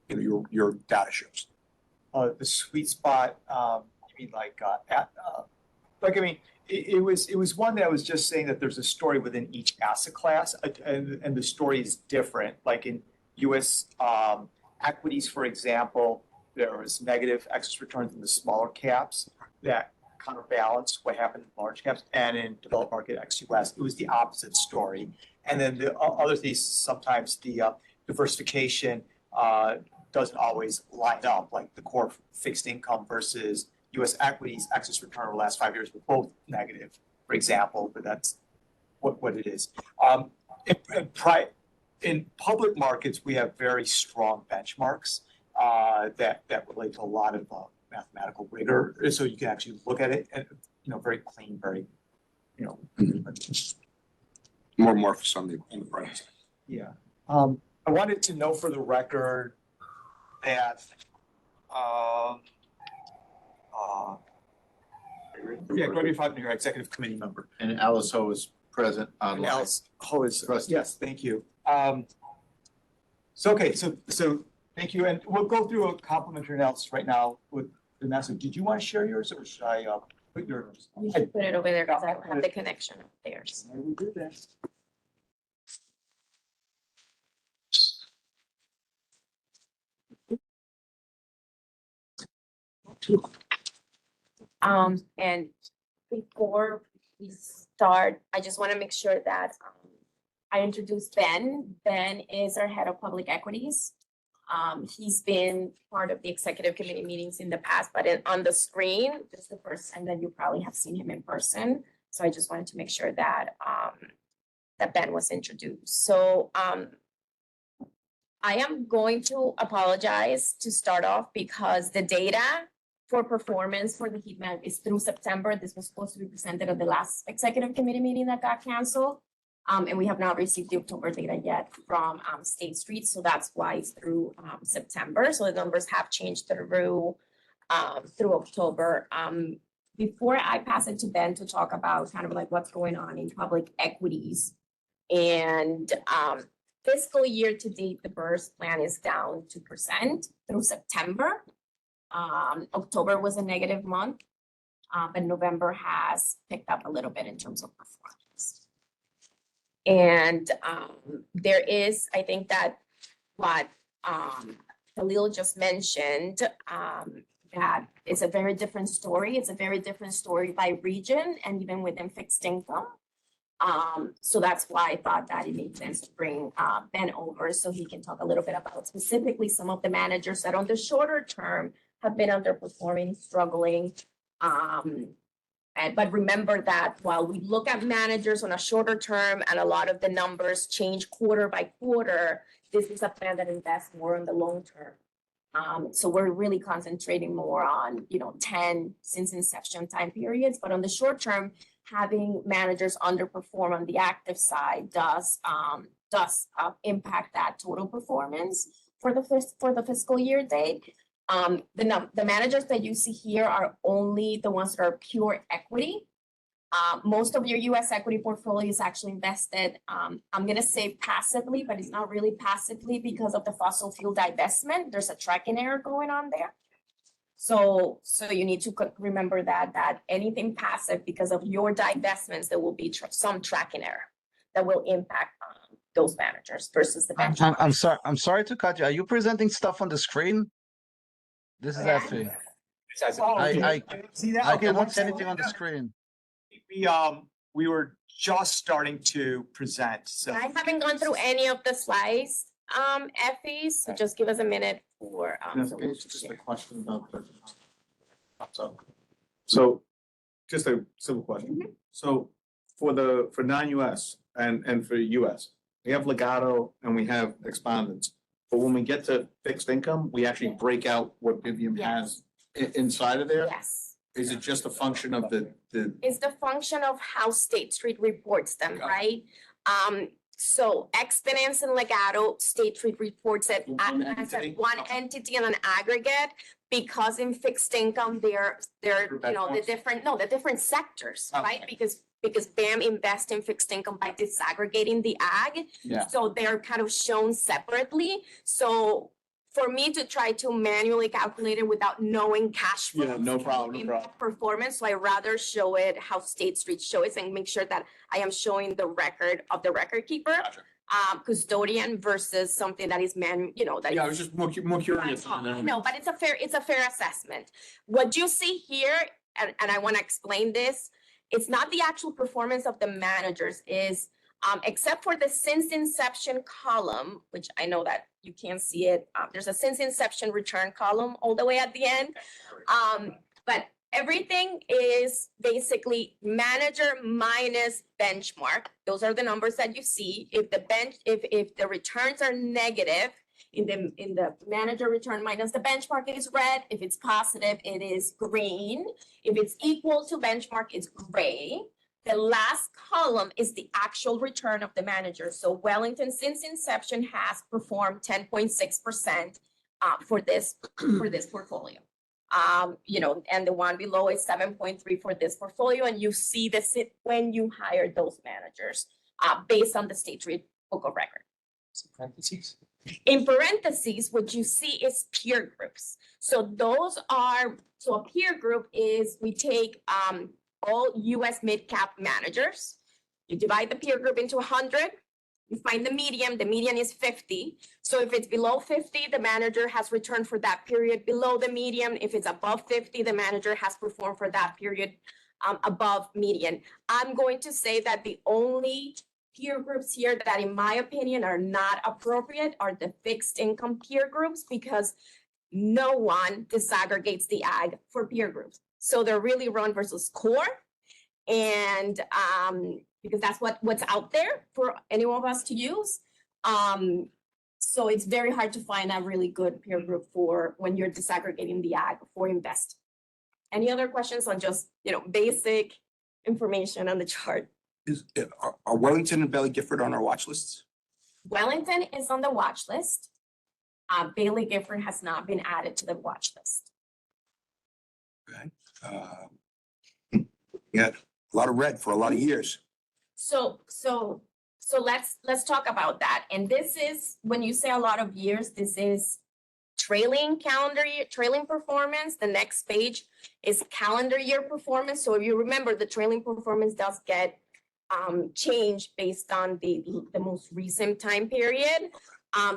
your data shows? The sweet spot, you mean it was one that I was just saying that there's a story within each asset class, and the story is different. Like in U.S. Equities, for example, there was negative excess returns in the smaller caps that counterbalance what happened in large caps, and in developed market ex-US, it was the opposite story. And then the other thesis, sometimes the diversification doesn't always line up, like the core fixed income versus US equities excess return over the last 5 years were both negative, for example, but that's what it is. In public markets, we have very strong benchmarks that relate to a lot of mathematical rigor, so you can actually look at it and very clean, very More amorphous on the right side. Yeah. I wanted to know for the record that Gregory Faulkner, your executive committee member. And Alice Ho is present And online. Alice Ho is, Trustee. yes, thank you. So thank you, and we'll go through a complimentary analysis right now with Vanessa. Did you want to share yours, or should I put yours? You should put it over there because I don't have the connection upstairs. I will do that. And before we start, I just want to make sure that I introduce Ben. Ben is our head of public equities. He's been part of the executive committee meetings in the past, but on the screen, this is the first time that you probably have seen him in person. So I just wanted to make sure that that Ben was introduced. So I am going to apologize to start off because the data for performance for the heat map is through September. This was supposed to be presented at the last executive committee meeting that got canceled. And we have not received the October data yet from State Street. So that's why it's through September. So the numbers have changed through October. Before I pass it to Ben to talk about kind of like what's going on in public equities and fiscal year to date, the BERS plan is down 2% through September. October was a negative month, but November has picked up a little bit in terms of performance. And there is, I think that what Khalil just mentioned, that is a very different story. It's a very different story by region and even within fixed income. So that's why I thought that it made sense to bring Ben over so he can talk a little bit about specifically some of the managers that on the shorter term have been underperforming, struggling. But remember that while we look at managers on a shorter term and a lot of the numbers change quarter by quarter, this is a plan that invests more in the long term. So we're really concentrating more on, 10 since inception time periods, but on the short term, having managers underperform on the active side does impact that total performance for the fiscal year date. The managers that you see here are only the ones that are pure equity. Most of your US equity portfolio is actually invested, I'm gonna say passively, but it's not really passively because of the fossil fuel divestment. There's a tracking error going on there. So you need to remember that anything passive because of your divestments, there will be some tracking error that will impact those managers versus the benchmark. I'm sorry to cut you. Are you presenting stuff on the screen? This is Yeah. Effie. I see that. I Okay, cannot one see anything second. on the screen. We were just starting to present, so. I haven't gone through any of the slides, Effie, so just give us a minute for. It's just a question about the. So, just a simple question. So, for non-US and for US, we have legato and we have expandants. But when we get to fixed income, we actually break out what Vivian has inside of there? Yes. Is it just a function of the? It's the function of how State Street reports them, right? So Exponents and Legato, State Street reports it One as a entity? one entity and an aggregate, because in fixed income, they're, you know, the different sectors, right? Because BAM invests in fixed income by disaggregating the ag. Yeah. So they're kind of shown separately. So for me to try to manually calculate it without knowing cash flow. Yeah, no problem, no problem. Performance, so I rather show it how State Street shows it and make sure that I am showing the record of the record keeper. Gotcha. Custodian versus something that is that Yeah, I is- was just more curious. No, but it's a fair assessment. What you see here, and I want to explain this, it's not the actual performance of the managers, is except for the since inception column, which I know that you can't see it. There's a since inception return column all the way at the end. But everything is basically manager minus benchmark. Those are the numbers that you see. If the returns are negative, in the manager return minus the benchmark is red. If it's positive, it is green. If it's equal to benchmark, it's gray. The last column is the actual return of the manager. So Wellington, since inception, has performed 10.6% for this portfolio. And the one below is 7.3 for this portfolio. And you see this when you hire those managers based on the State Street book of record. In parentheses, what you see is peer groups. So a peer group is, we take all US mid-cap managers. You divide the peer group into 100. You find the median is 50. So if it's below 50, the manager has returned for that period below the median. If it's above 50, the manager has performed for that period above median. I'm going to say that the only peer groups here that, in my opinion, are not appropriate are the fixed income peer groups, because no one disaggregates the ag for peer groups. So they're really run versus core. And because that's what's out there for any of us to use. So it's very hard to find a really good peer group for when you're disaggregating the ag for invest. Any other questions on just, basic information on the chart? Are Wellington and Bailey Gifford on our watch lists? Wellington is on the watch list. Bailey Gifford has not been added to the watch list. Okay. Yeah, a lot of red for a lot of years. So let's talk about that. And this is, when you say a lot of years, this is trailing calendar year, trailing performance. The next page is calendar year performance. So if you remember, the trailing performance does get changed based on the most recent time period.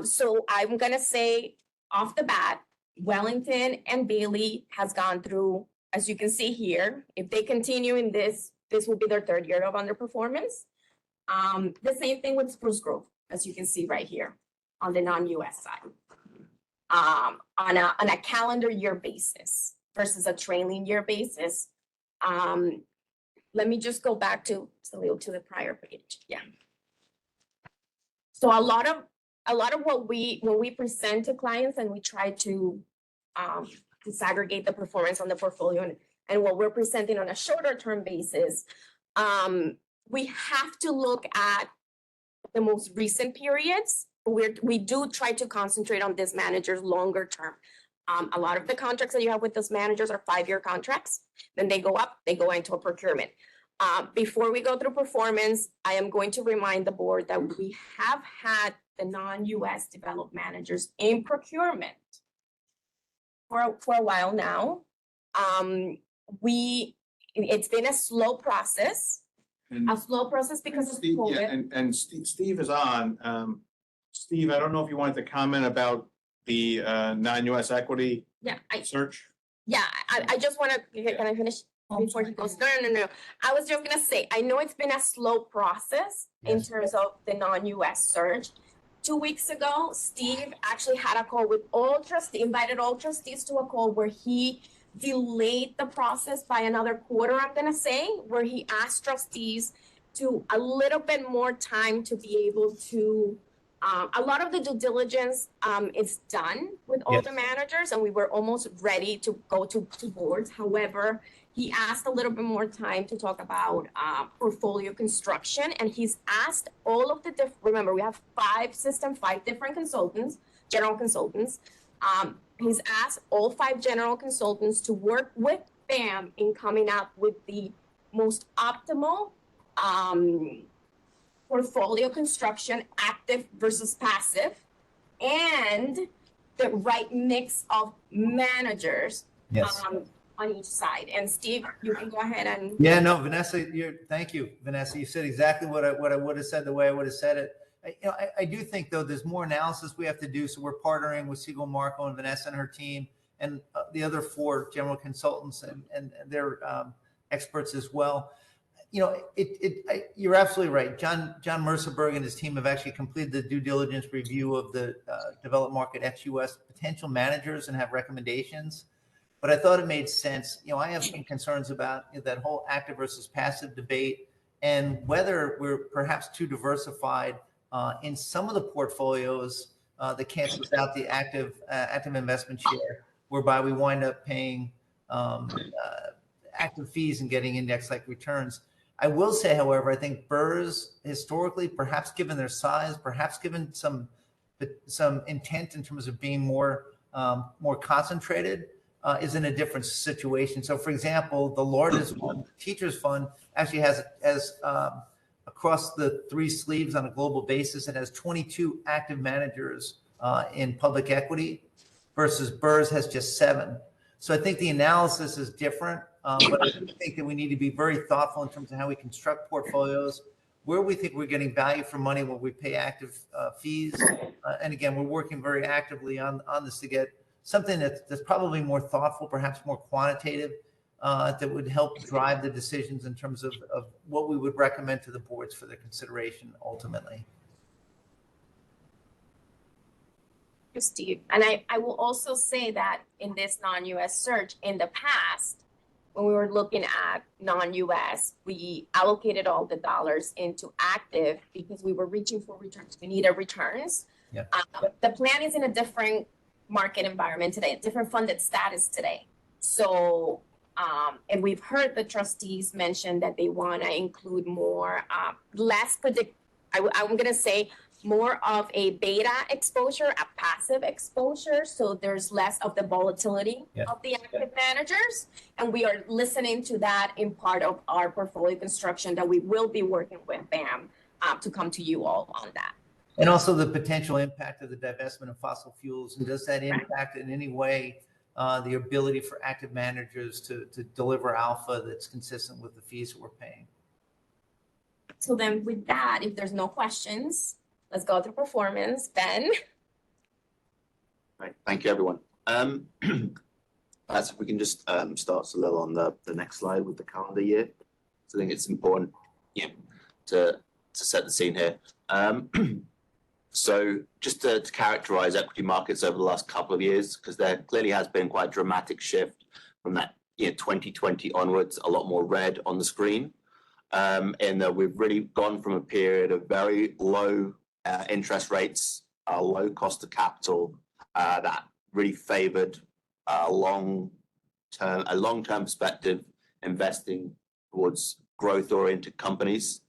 So I'm gonna say off the bat, Wellington and Bailey has gone through, as you can see here, if they continue in this will be their third year of underperformance. The same thing with Spruce Grove, as you can see right here on the non-US side. On a calendar year basis versus a trailing year basis. Let me just go back to the prior page. Yeah. So a lot of what when we present to clients and we try to disaggregate the performance on the portfolio and what we're presenting on a shorter term basis, we have to look at the most recent periods. We do try to concentrate on this manager's longer term. A lot of the contracts that you have with those managers are 5-year contracts. Then they go up, they go into a procurement. Before we go through performance, I am going to remind the board that we have had the non-US developed managers in procurement for a while now. It's been a slow process. A slow process because of Steve, yeah, COVID. and Steve is on. Steve, I don't know if you wanted to comment about the non-US equity Yeah, search. I just wanna, can I finish before he goes? No. I was just gonna say, I know it's been a slow process in terms of the non-US search. 2 weeks ago, Steve actually had a call with all trustees, invited all trustees to a call where he delayed the process by another quarter, I'm gonna say, where he asked trustees to a little bit more time to be able to, a lot of the due diligence is done with all the managers, and we were almost ready to go to boards. However, he asked a little bit more time to talk about portfolio construction, and he's asked all of the remember, we have 5 different consultants, general consultants. He's asked all 5 general consultants to work with BAM in coming up with the most optimal portfolio construction, active versus passive, and the right mix of managers on each side. And Steve, you can go ahead and. Yeah, no, Vanessa, thank you, Vanessa. You said exactly what I would have said, the way I would have said it. I do think, though, there's more analysis we have to do. So we're partnering with Siegel Marco and Vanessa and her team and the other 4 general consultants and their experts as well. You're absolutely right. John Mercerberg and his team have actually completed the due diligence review of the developed market ex-US potential managers and have recommendations. But I thought it made sense. I have some concerns about that whole active versus passive debate and whether we're perhaps too diversified in some of the portfolios that cancels out the active investment share, whereby we wind up paying active fees and getting index-like returns. I will say, however, I think BERS historically, perhaps given their size, perhaps given some intent in terms of being more concentrated, is in a different situation. So, for example, the largest one, Teachers Fund, actually has across the 3 sleeves on a global basis, it has 22 active managers in public equity versus BERS has just 7. So I think the analysis is different, but I do think that we need to be very thoughtful in terms of how we construct portfolios, where we think we're getting value for money when we pay active fees. And again, we're working very actively on this to get something that's probably more thoughtful, perhaps more quantitative, that would help drive the decisions in terms of what we would recommend to the boards for their consideration ultimately. Steve, and I will also say that in this non-US search in the past, when we were looking at non-US, we allocated all the dollars into active because we were reaching for returns. We needed returns. Yeah. The plan is in a different market environment today, a different funded status today. So, and we've heard the trustees mention that they want to include more, less I'm going to say more of a beta exposure, a passive exposure. So there's less of the volatility of the active managers. And we are listening to that in part of our portfolio construction that we will be working with BAM to come to you all on that. And also the potential impact of the divestment of fossil fuels. And does that impact in any way the ability for active managers to deliver alpha that's consistent with the fees that we're paying? So then with that, if there's no questions, let's go through performance. Ben? Right, thank you, everyone. Perhaps if we can just start Salil on the next slide with the calendar year. So I think it's important to set the scene here. So just to characterize equity markets over the last couple of years, because there clearly has been quite a dramatic shift from that 2020 onwards, a lot more red on the screen. And that we've really gone from a period of very low interest rates, low cost of capital, that really favored a long-term perspective, investing towards growth-oriented companies.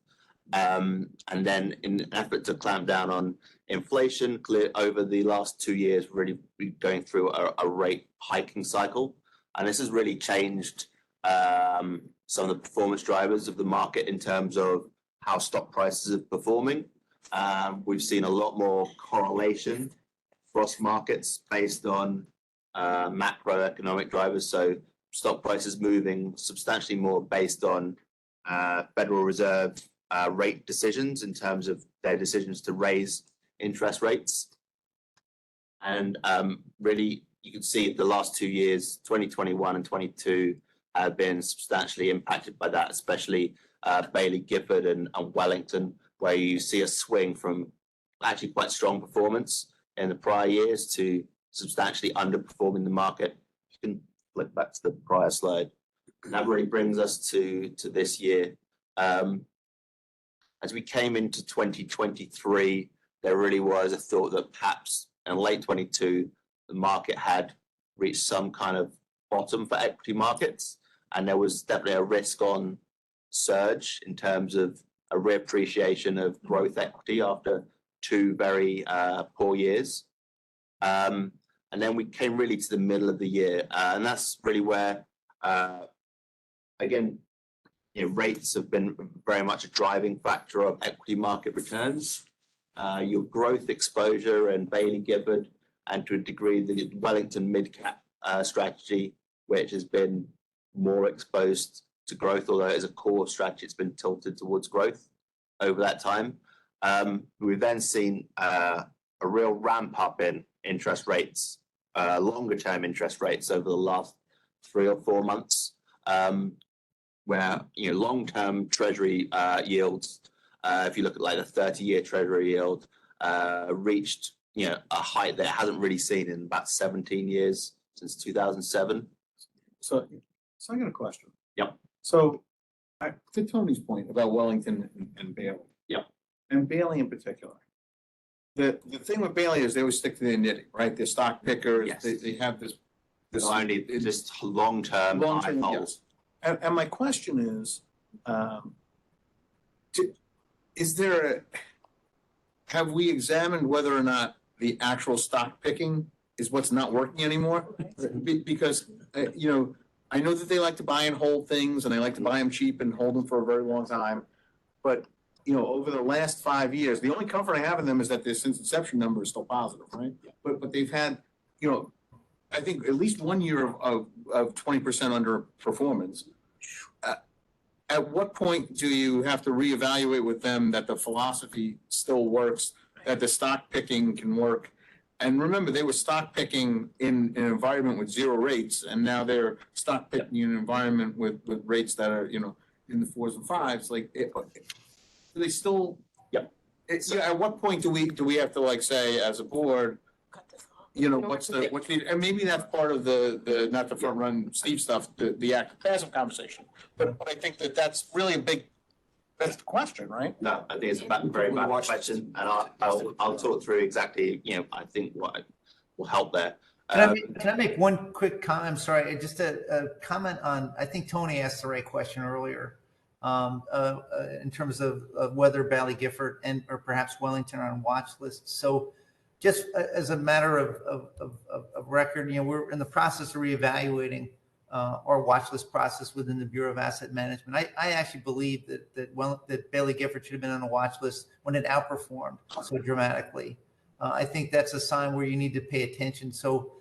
And then in an effort to clamp down on inflation, clear over the last 2 years, really going through a rate hiking cycle. And this has really changed some of the performance drivers of the market in terms of how stock prices are performing. We've seen a lot more correlation across markets based on macroeconomic drivers. So stock prices moving substantially more based on Federal Reserve rate decisions in terms of their decisions to raise interest rates. And really, you can see the last 2 years, 2021 and 22, have been substantially impacted by that, especially Bailey Gifford and Wellington, where you see a swing from actually quite strong performance in the prior years to substantially underperforming the market. You can flip back to the prior slide. And that really brings us to this year. As we came into 2023, there really was a thought that perhaps in late 22, the market had reached some kind of bottom for equity markets, and there was definitely a risk on surge in terms of a reappreciation of growth equity after 2 very poor years. And then we came really to the middle of the year, and that's really where, again, rates have been very much a driving factor of equity market returns. Your growth exposure and Bailey Gifford, and to a degree the Wellington mid-cap strategy, which has been more exposed to growth, although as a core strategy, it's been tilted towards growth over that time. We've then seen a real ramp up in interest rates, longer term interest rates over the last 3 or 4 months, where long-term Treasury yields, if you look at like the 30-year Treasury yield, reached a height that it hasn't really seen in about 17 years, since 2007. So I got a question. Yep. So to Tony's point about Wellington and Bailey. Yep. And Bailey in particular. The thing with Bailey is they always stick to their knitting, right? They're stock pickers. Yes. They have this Only just long-term high holds. And my question is, have we examined whether or not the actual stock picking is what's not working anymore? Because, I know that they like to buy and hold things, and they like to buy them cheap and hold them for a very long time. But, over the last 5 years, the only comfort I have in them is that their since inception number is still positive, right? But they've had, I think at least 1 year of 20% underperformance. At what point do you have to reevaluate with them that the philosophy still works, that the stock picking can work? And remember, they were stock picking in an environment with 0 rates, and now they're stock picking in an environment with rates that are, in the 4s and 5s. Like, do they still? Yep. At what point do we have to say as a board, what's the, and maybe that's part of the not the front run Steve stuff, the active passive conversation. But I think that's really that's the question, right? No, I think it's a very valid question, and I'll talk through exactly, I think what will help there. Can I make one quick comment? I'm sorry, just a comment on, I think Tony asked the right question earlier, in terms of whether Bailey Gifford or perhaps Wellington are on watch lists. So just as a matter of record, we're in the process of reevaluating our watch list process within the Bureau of Asset Management. I actually believe that Bailey Gifford should have been on a watch list when it outperformed so dramatically. I think that's a sign where you need to pay attention. So,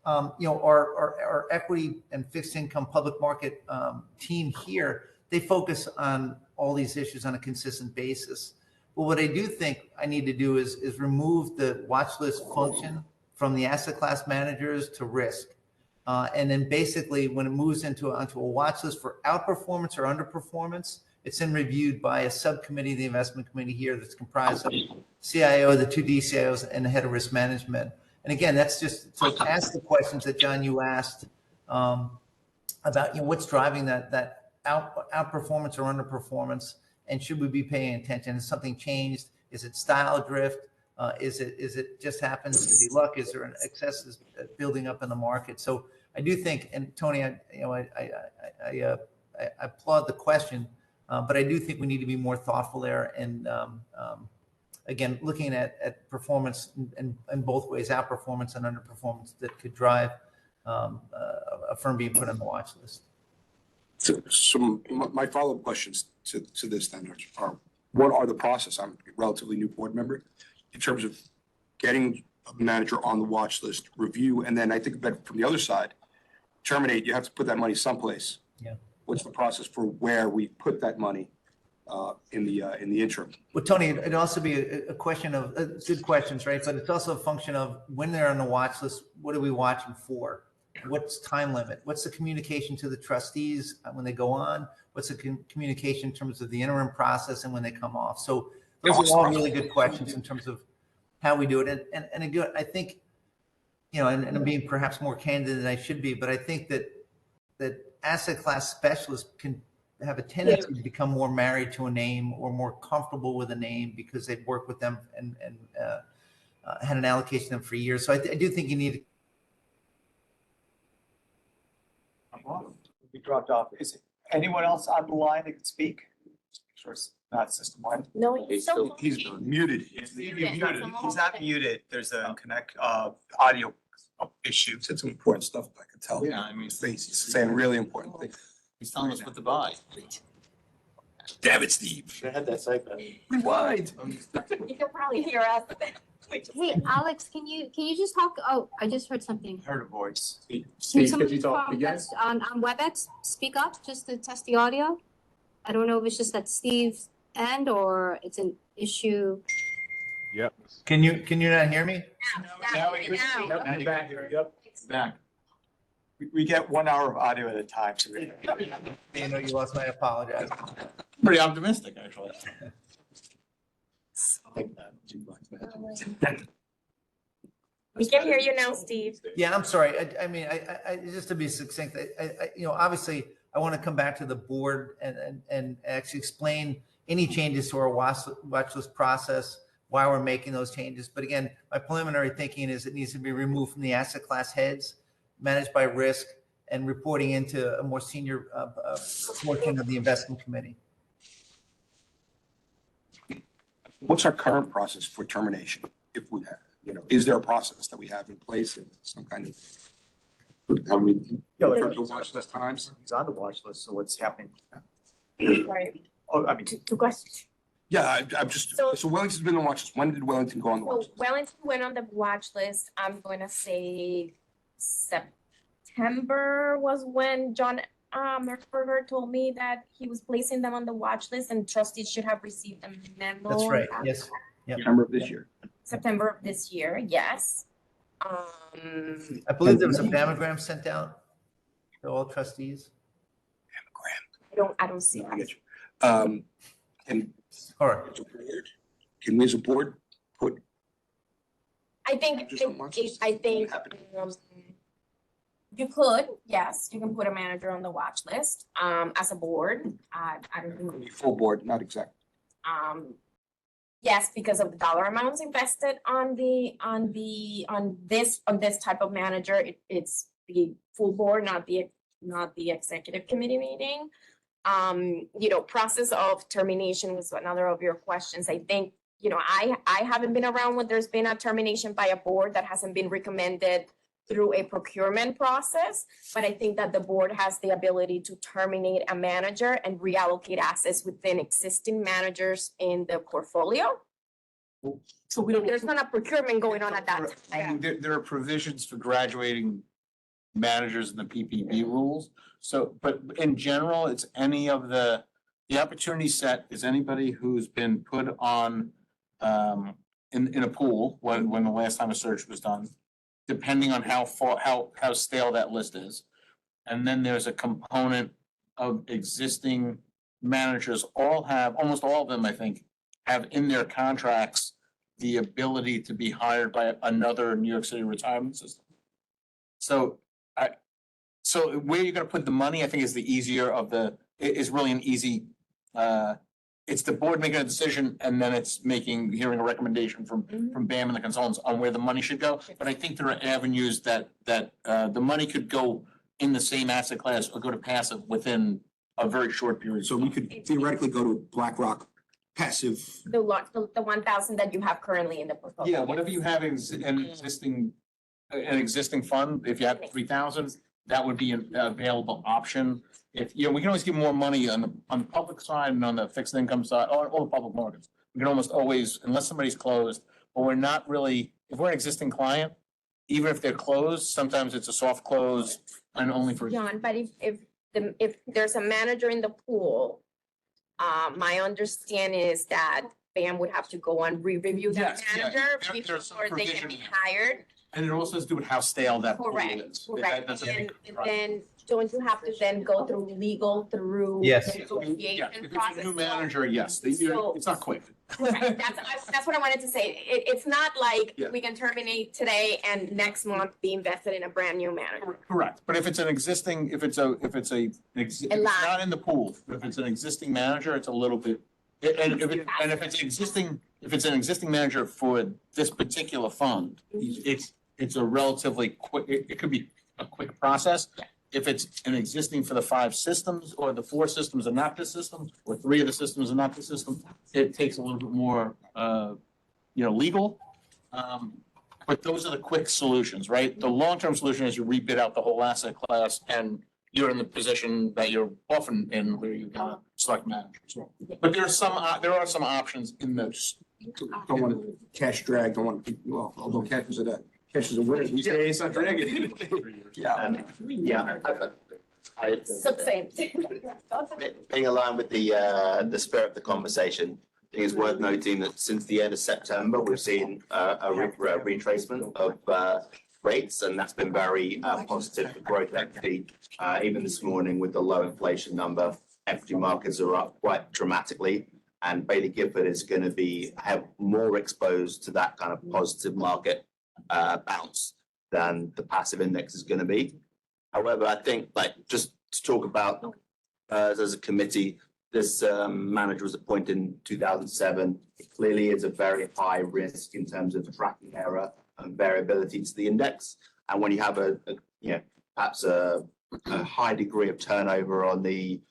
our equity and fixed income public market team here, they focus on all these issues on a consistent basis. But what I do think I need to do is remove the watch list function from the asset class managers to risk. And then basically when it moves onto a watch list for outperformance or underperformance, it's then reviewed by a subcommittee of the investment committee here that's comprised of CIO, the 2 DCIOs, and the head of risk management. And again, that's just to ask the questions that John, you asked about what's driving that outperformance or underperformance, and should we be paying attention? Has something changed? Is it style drift? Is it just happens to be luck? Is there an excess building up in the market? So I do think, and Tony, I applaud the question, but I do think we need to be more thoughtful there. And again, looking at performance in both ways, outperformance and underperformance, that could drive a firm being put on the watch list. My follow-up questions to this then are, what are the process? I'm a relatively new board member in terms of getting a manager on the watch list, review, and then I think that from the other side, terminate, you have to put that money someplace. Yeah. What's the process for where we put that money in the interim? Well, Tony, it'd also be a question of, good questions, right? But it's also a function of when they're on the watch list, what are we watching for? What's time limit? What's the communication to the trustees when they go on? What's the communication in terms of the interim process and when they come off? So those are all really good questions in terms of how we do it. And again, I think, you know, and I'm being perhaps more candid than I should be, but I think that asset class specialists can have a tendency to become more married to a name or more comfortable with a name because they've worked with them and had an allocation of them for years. So I do think you need. We dropped off. Is anyone else on the line that can speak? Sure, it's not system wide. No, he's so. He's muted. He's not muted. There's a audio issue. Said some important stuff, I can tell. Yeah, I mean, He's saying really important things. he's telling us what to buy. Damn it, Steve. Should have had that segment. Rewind. You can probably hear us. Hey, Alex, can you just talk? Oh, I just heard something. Heard a voice. Can Steve, someone could you talk from again? on WebEx speak up just to test the audio? I don't know if it's just at Steve's end or it's an issue. Yep. Can you not hear me? Now we can- Now. Now you're back here. Yep. Back. We get 1 hour of audio at a time. So You know, you lost. I apologize. Pretty optimistic, actually. We can hear you now, Steve. Yeah, I'm sorry. I mean, I just to be succinct, you know, obviously I want to come back to the board and actually explain any changes to our watch list process, why we're making those changes. But again, my preliminary thinking is it needs to be removed from the asset class heads, managed by risk, and reporting into a more senior portion of the investment committee. What's our current process for termination, if we have, you know, is there a process that we have in place and some kind of, how many, watch list times? he's on the watch list. So what's happening? Sorry, Oh, I mean, two questions. Yeah, I'm just, So- so Wellington's been on the watch list. When did Wellington go on the watch So list? Wellington went on the watch list. I'm going to say September was when John Merkberger told me that he was placing them on the watch list and trustees should have received a memo. That's right. Yes. Yep. September of this year. September of this year, yes. I believe there was a mammogram sent out to all trustees. I don't see I that. get you. And All right. can we as a board put, I think, Just on watch list? I think, Happen. you could, yes, you can put a manager on the watch list, as a board. I don't think, full board, not exact? yes, because of the dollar amounts invested on this type of manager, it's the full board, not the executive committee meeting. You know, process of termination was another of your questions. I think, you know, I haven't been around when there's been a termination by a board that hasn't been recommended through a procurement process, but I think that the board has the ability to terminate a manager and reallocate assets within existing managers in the portfolio. so we don't. There's not a procurement going on at that I time. mean, there are provisions for graduating managers in the PPP rules. So, but in general, it's any of the opportunity set is anybody who's been put on in a pool when the last time a search was done, depending on how stale that list is. And then there's a component of existing managers, almost all of them, I think, have in their contracts the ability to be hired by another New York City retirement system. So where you're gonna put the money, I think is the easier of is really an easy, it's the board making a decision and then it's hearing a recommendation from BAM and the consultants on where the money should go. But I think there are avenues that the money could go in the same asset class or go to passive within a very short period. So we could theoretically go to BlackRock passive. The 1,000 that you have currently in the portfolio. Yeah, whatever you have an existing fund, if you have 3,000, that would be an available option. If, you know, we can always give more money on the public side and on the fixed income side, or the public markets. We can almost always, unless somebody's closed, but we're not really, if we're an existing client, even if they're closed, sometimes it's a soft close and only for. John, but if there's a manager in the pool, my understanding is that BAM would have to go and re-review that Yes, yeah. manager There's some before they can provision be in there. hired. And it also has to do with how stale that pool Correct, is. correct. That's a And big- then don't you have to then go through legal through Yes. the Yes, negotiation if it's a process? new manager, yes, So- it's not quick. Correct, that's what I wanted to say. It's not like Yeah. we can terminate today and next month be invested in a brand new manager. Correct, but if it's an existing, if it's not in the pool, if it's an existing manager, it's a little bit. And if it's an existing manager for this particular fund, it's a relatively quick, it could be a quick process. If it's an existing for the 5 systems, or the 4 systems are not the system, or 3 of the systems are not the system, it takes a little bit more, legal. But those are the quick solutions, right? The long-term solution is you rebid out the whole asset class, and you're in the position that you're often in where you gotta select managers. But there are some options in those. Don't want to cash drag, don't want to, well, although cash is a winner these days, not dragging. Yeah. Yeah. Succinct. Being aligned with the spirit of the conversation, I think it's worth noting that since the end of September, we've seen a retracement of rates, and that's been very positive for growth equity. Even this morning with the low inflation number, equity markets are up quite dramatically, and Bailey Gifford is going to have more exposed to that kind of positive market bounce than the passive index is going to be. However, I think, like, just to talk about as a committee, this manager was appointed in 2007. It clearly is a very high risk in terms of tracking error and variability to the index. And when you have perhaps a high degree of turnover on the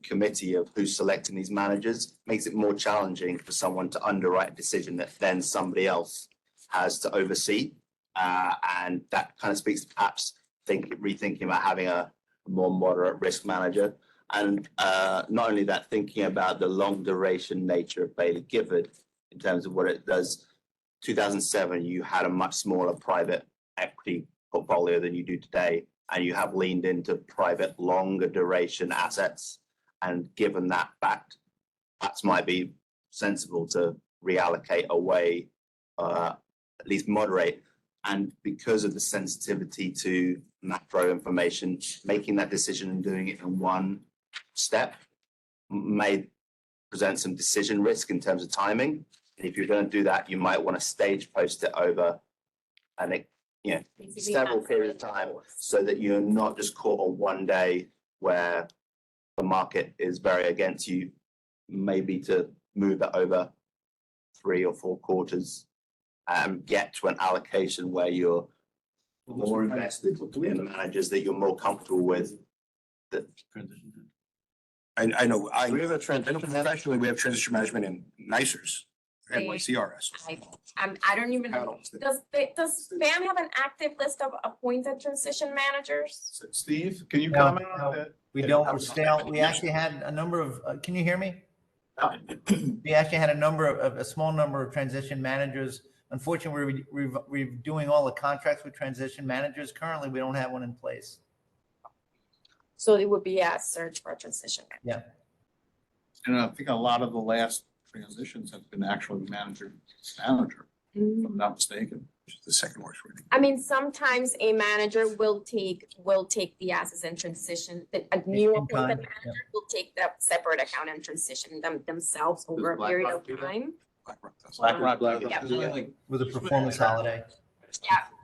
committee of who's selecting these managers, makes it more challenging for someone to underwrite a decision that then somebody else has to oversee. And that kind of speaks to perhaps rethinking about having a more moderate risk manager. And not only that, thinking about the long duration nature of Bailey Gifford in terms of what it does. 2007, you had a much smaller private equity portfolio than you do today, and you have leaned into private longer duration assets. And given that fact, perhaps might be sensible to reallocate away, at least moderate. And because of the sensitivity to macro information, making that decision and doing it in one step may present some decision risk in terms of timing. And if you're going to do that, you might want to stage post it over several periods of time, so that you're not just caught on one day where the market is very against you. Maybe to move it over 3 or 4 quarters and get to an allocation where you're more invested in the managers that you're more comfortable with. I know, professionally, we have transition management in NYCBERS, NYCRS. I don't even, does BAM have an active list of appointed transition managers? Steve, can you No, comment on no. that? We don't, we're stale. We actually had a number of, can you hear me? We actually had a small number of transition managers. Unfortunately, we're doing all the contracts with transition managers. Currently, we don't have one in place. So it would be a search for a transition manager. Yeah. And I think a lot of the last transitions have been actually manager, if I'm not mistaken. Which is the second worst word. I mean, sometimes a manager will take the assets and transition, a new In time, appointed manager will take that separate account and transition them themselves over a period of time. BlackRock. Yeah. With a performance holiday.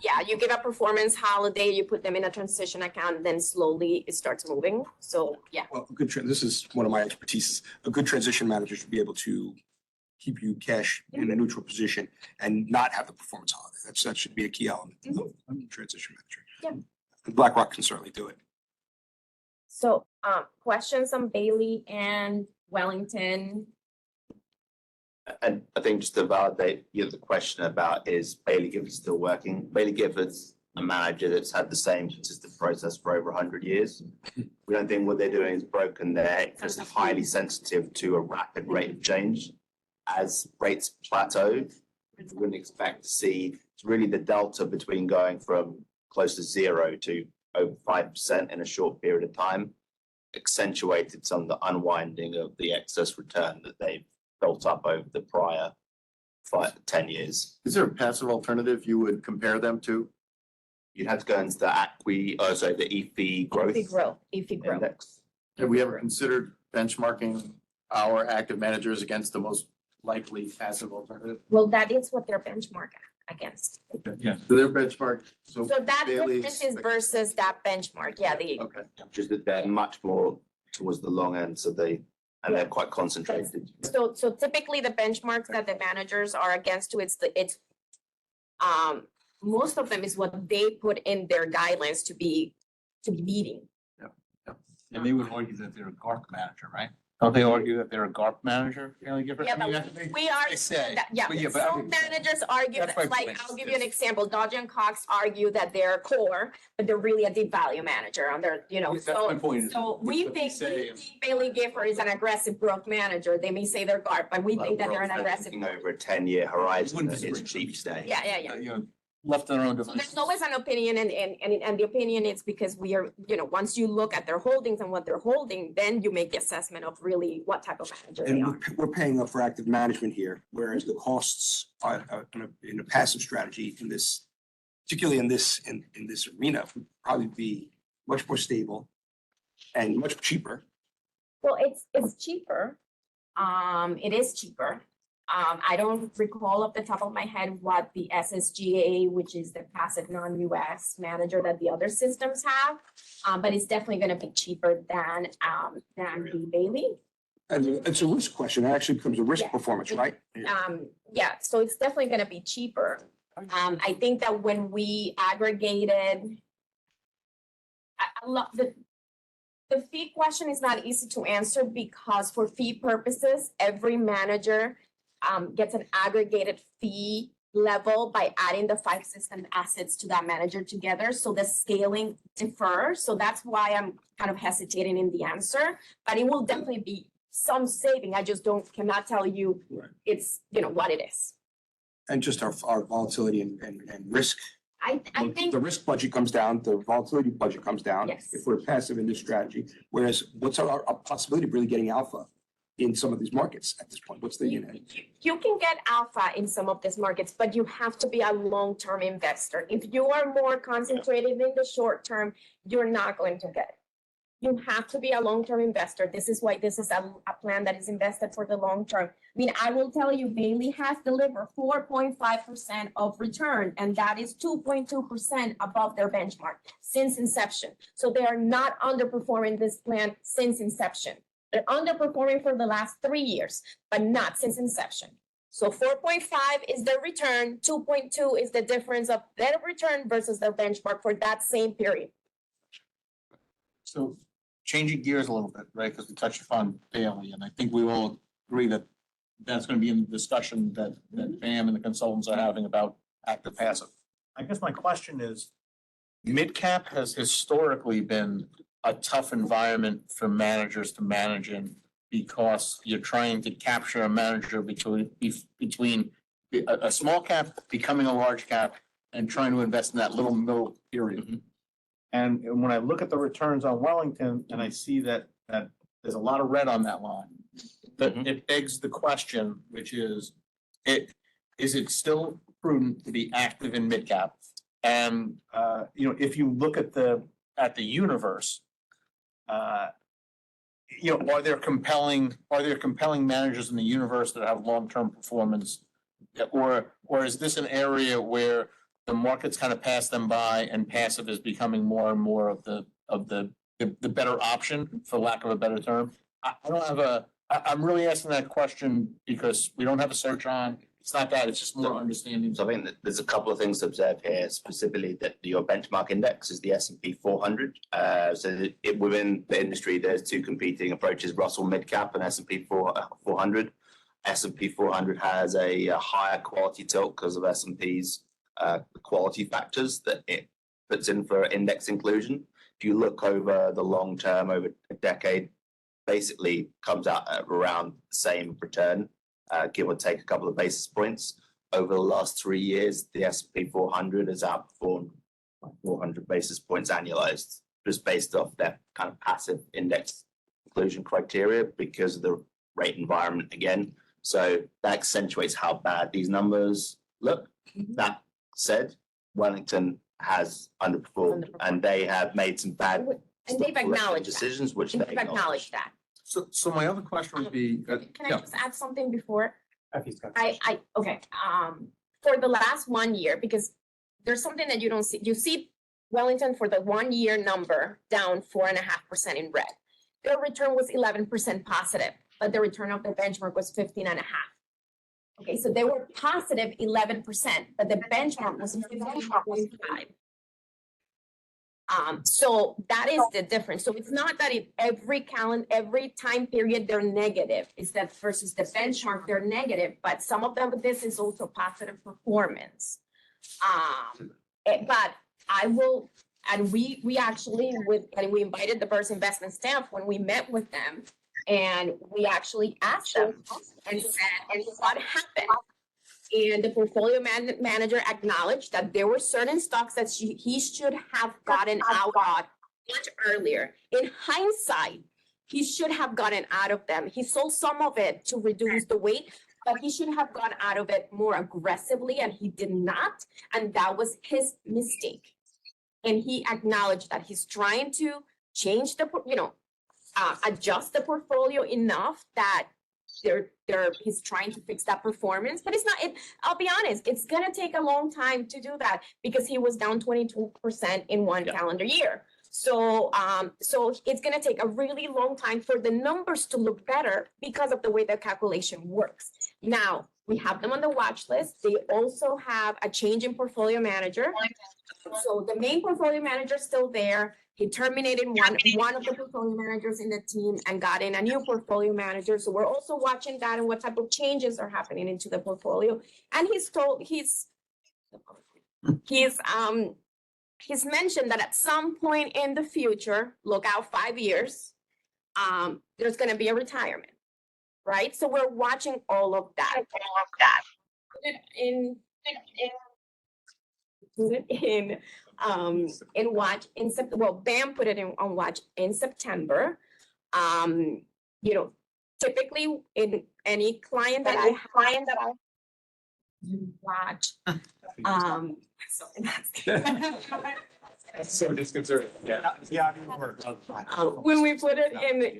Yeah, you give a performance holiday, you put them in a transition account, then slowly it starts moving. So, yeah. Well, this is one of my expertise. A good transition manager should be able to keep you cash in a neutral position and not have the performance holiday. That should be a key element of a transition manager. Yeah. BlackRock can certainly do it. So, questions on Bailey and Wellington? And I think just to validate the question about is Bailey Gifford still working? Bailey Gifford's a manager that's had the same consistent process for over 100 years. We don't think what they're doing is broken. They're just highly sensitive to a rapid rate of change. As rates plateau, we wouldn't expect to see, it's really the delta between going from close to 0 to over 5% in a short period of time accentuated some of the unwinding of the excess return that they've built up over the prior 5 to 10 years. Is there a passive alternative you would compare them to? You'd have to go into the the EFI growth EFI growth. index. Have we ever considered benchmarking our active managers against the most likely passive alternative? Well, that is what they're benchmarked against. Yeah. So they're benchmarked, So that Bailey's- difference is versus that benchmark, yeah, Okay. Just that they're much more towards the long end, so they're quite concentrated. So typically the benchmarks that the managers are against to it's most of them is what they put in their guidelines to be meeting. And they would argue that they're a GARP manager, right? Don't they argue that they're a GARP manager? Fairly different? Yeah, I mean, but that's what we are, they say. that- yeah, But but I some mean, managers argue, that's my that, like, point, I'll give you an is- example, Dodge and Cox argue that they're core, but they're really a deep value manager and they're, That's my point is So we what they think say Bailey Gifford is an aggressive growth manager, they may say they're GARP, but we think that they're an We're aggressive. looking over a 10-year horizon, Wouldn't that it's disagree. cheap today. Yeah. You know, left to their own So devices. there's always an opinion and the opinion is because we are, once you look at their holdings and what they're holding, then you make the assessment of really what type of manager they And are. we're paying up for active management here, whereas the costs in a passive strategy in this, particularly in this arena, would probably be much more stable and much cheaper. Well, it's cheaper. It is cheaper. I don't recall off the top of my head what the SSGA, which is the passive non-US manager that the other systems have. But it's definitely gonna be cheaper than the Bailey. And it's a risk question. It actually becomes a risk Yeah. performance, right? Yeah, so it's definitely gonna be cheaper. I think that when we aggregated, I love the fee question is not easy to answer because for fee purposes, every manager gets an aggregated fee level by adding the 5 system assets to that manager together. So the scaling differs. So that's why I'm kind of hesitating in the answer, but it will definitely be some saving. I just cannot tell you Right. it's, what it is. And just our volatility and risk. I think, The risk budget comes down, the volatility budget comes down. Yes. If we're passive in this strategy, whereas what's our possibility of really getting alpha in some of these markets at this point? What's the, you can get alpha in some of these markets, but you have to be a long-term investor. If you are more concentrated in the short term, you're not going to get it. You have to be a long-term investor. This is why this is a plan that is invested for the long term. I mean, I will tell you, Bailey has delivered 4.5% of return, and that is 2.2% above their benchmark since inception. So they are not underperforming this plan since inception. They're underperforming for the last 3 years, but not since inception. So 4.5 is their return, 2.2 is the difference of their return versus their benchmark for that same period. So changing gears a little bit, right, because we touched upon Bailey, and I think we all agree that that's going to be in the discussion that BAM and the consultants are having about active passive. I guess my question is, mid-cap has historically been a tough environment for managers to manage in because you're trying to capture a manager between a small cap becoming a large cap and trying to invest in that little middle period. And when I look at the returns on Wellington and I see that there's a lot of red on that line, that it begs the question, which is it still prudent to be active in mid cap? And if you look at the universe, are there compelling managers in the universe that have long-term performance? Or is this an area where the market's kind of passed them by and passive is becoming more and more of the better option, for lack of a better term? I'm really asking that question because we don't have a search on. It's not that, it's just more understanding. So I think that there's a couple of things to observe here, specifically that your benchmark index is the S&P 400. So within the industry, there's 2 competing approaches, Russell Midcap and S&P 400. S&P 400 has a higher quality tilt because of S&P's quality factors that it puts in for index inclusion. If you look over the long term, over a decade, basically comes out at around the same return, give or take a couple of basis points. Over the last 3 years, the S&P 400 has outperformed 400 basis points annualized, just based off their kind of passive index inclusion criteria because of the rate environment again. So that accentuates how bad these numbers look. That said, Wellington has underperformed and they have made some bad And they've acknowledged decisions, which that. they They've acknowledged that. So my other question would be, Can I yeah, just add something before? Effie's got- Okay, for the last 1 year, because there's something that you don't see. You see Wellington for the 1 year number down 4.5% in red. Their return was 11% positive, but the return of the benchmark was 15.5. Okay, so they were positive 11%, but the benchmark was 15.5. So that is the difference. So it's not that in every time period they're negative. It's that versus the benchmark they're negative, but some of them, this is also positive performance. But I will, and we actually we invited the BERS investment staff when we met with them, and we actually asked them and said, and what happened? And the portfolio manager acknowledged that there were certain stocks that he should have gotten out of much earlier. In hindsight, he should have gotten out of them. He sold some of it to reduce the weight, but he should have gone out of it more aggressively, and he did not. And that was his mistake. And he acknowledged that he's trying to change the, adjust the portfolio enough that he's trying to fix that performance, but it's not, I'll be honest, it's gonna take a long time to do that because he was down 22% in one calendar year. So it's gonna take a really long time for the numbers to look better because of the way the calculation works. Now, we have them on the watch list. They also have a change in portfolio manager. So the main portfolio manager is still there. He terminated one of the portfolio managers in the team and got in a new portfolio manager. So we're also watching that and what type of changes are happening into the portfolio. And he's mentioned that at some point in the future, look out 5 years, there's going to be a retirement, right? So we're watching all of that. In watch in September. Well, BAM put it on watch in September. Typically in any client that I watch. That's so disconcerting. Yeah. When we put it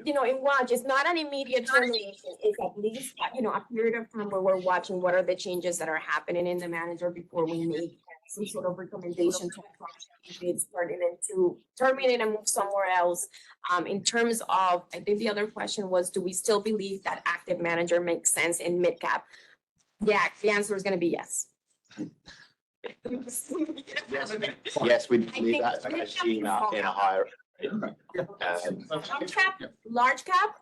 in watch, it's not an immediate termination. It's at least, a period of time where we're watching what are the changes that are happening in the manager before we make some sort of recommendation to if it's pertinent to terminate and move somewhere else. In terms of, I think the other question was, do we still believe that active manager makes sense in mid-cap? Yeah, the answer is gonna be yes. Yes, we believe that in a higher. Large cap,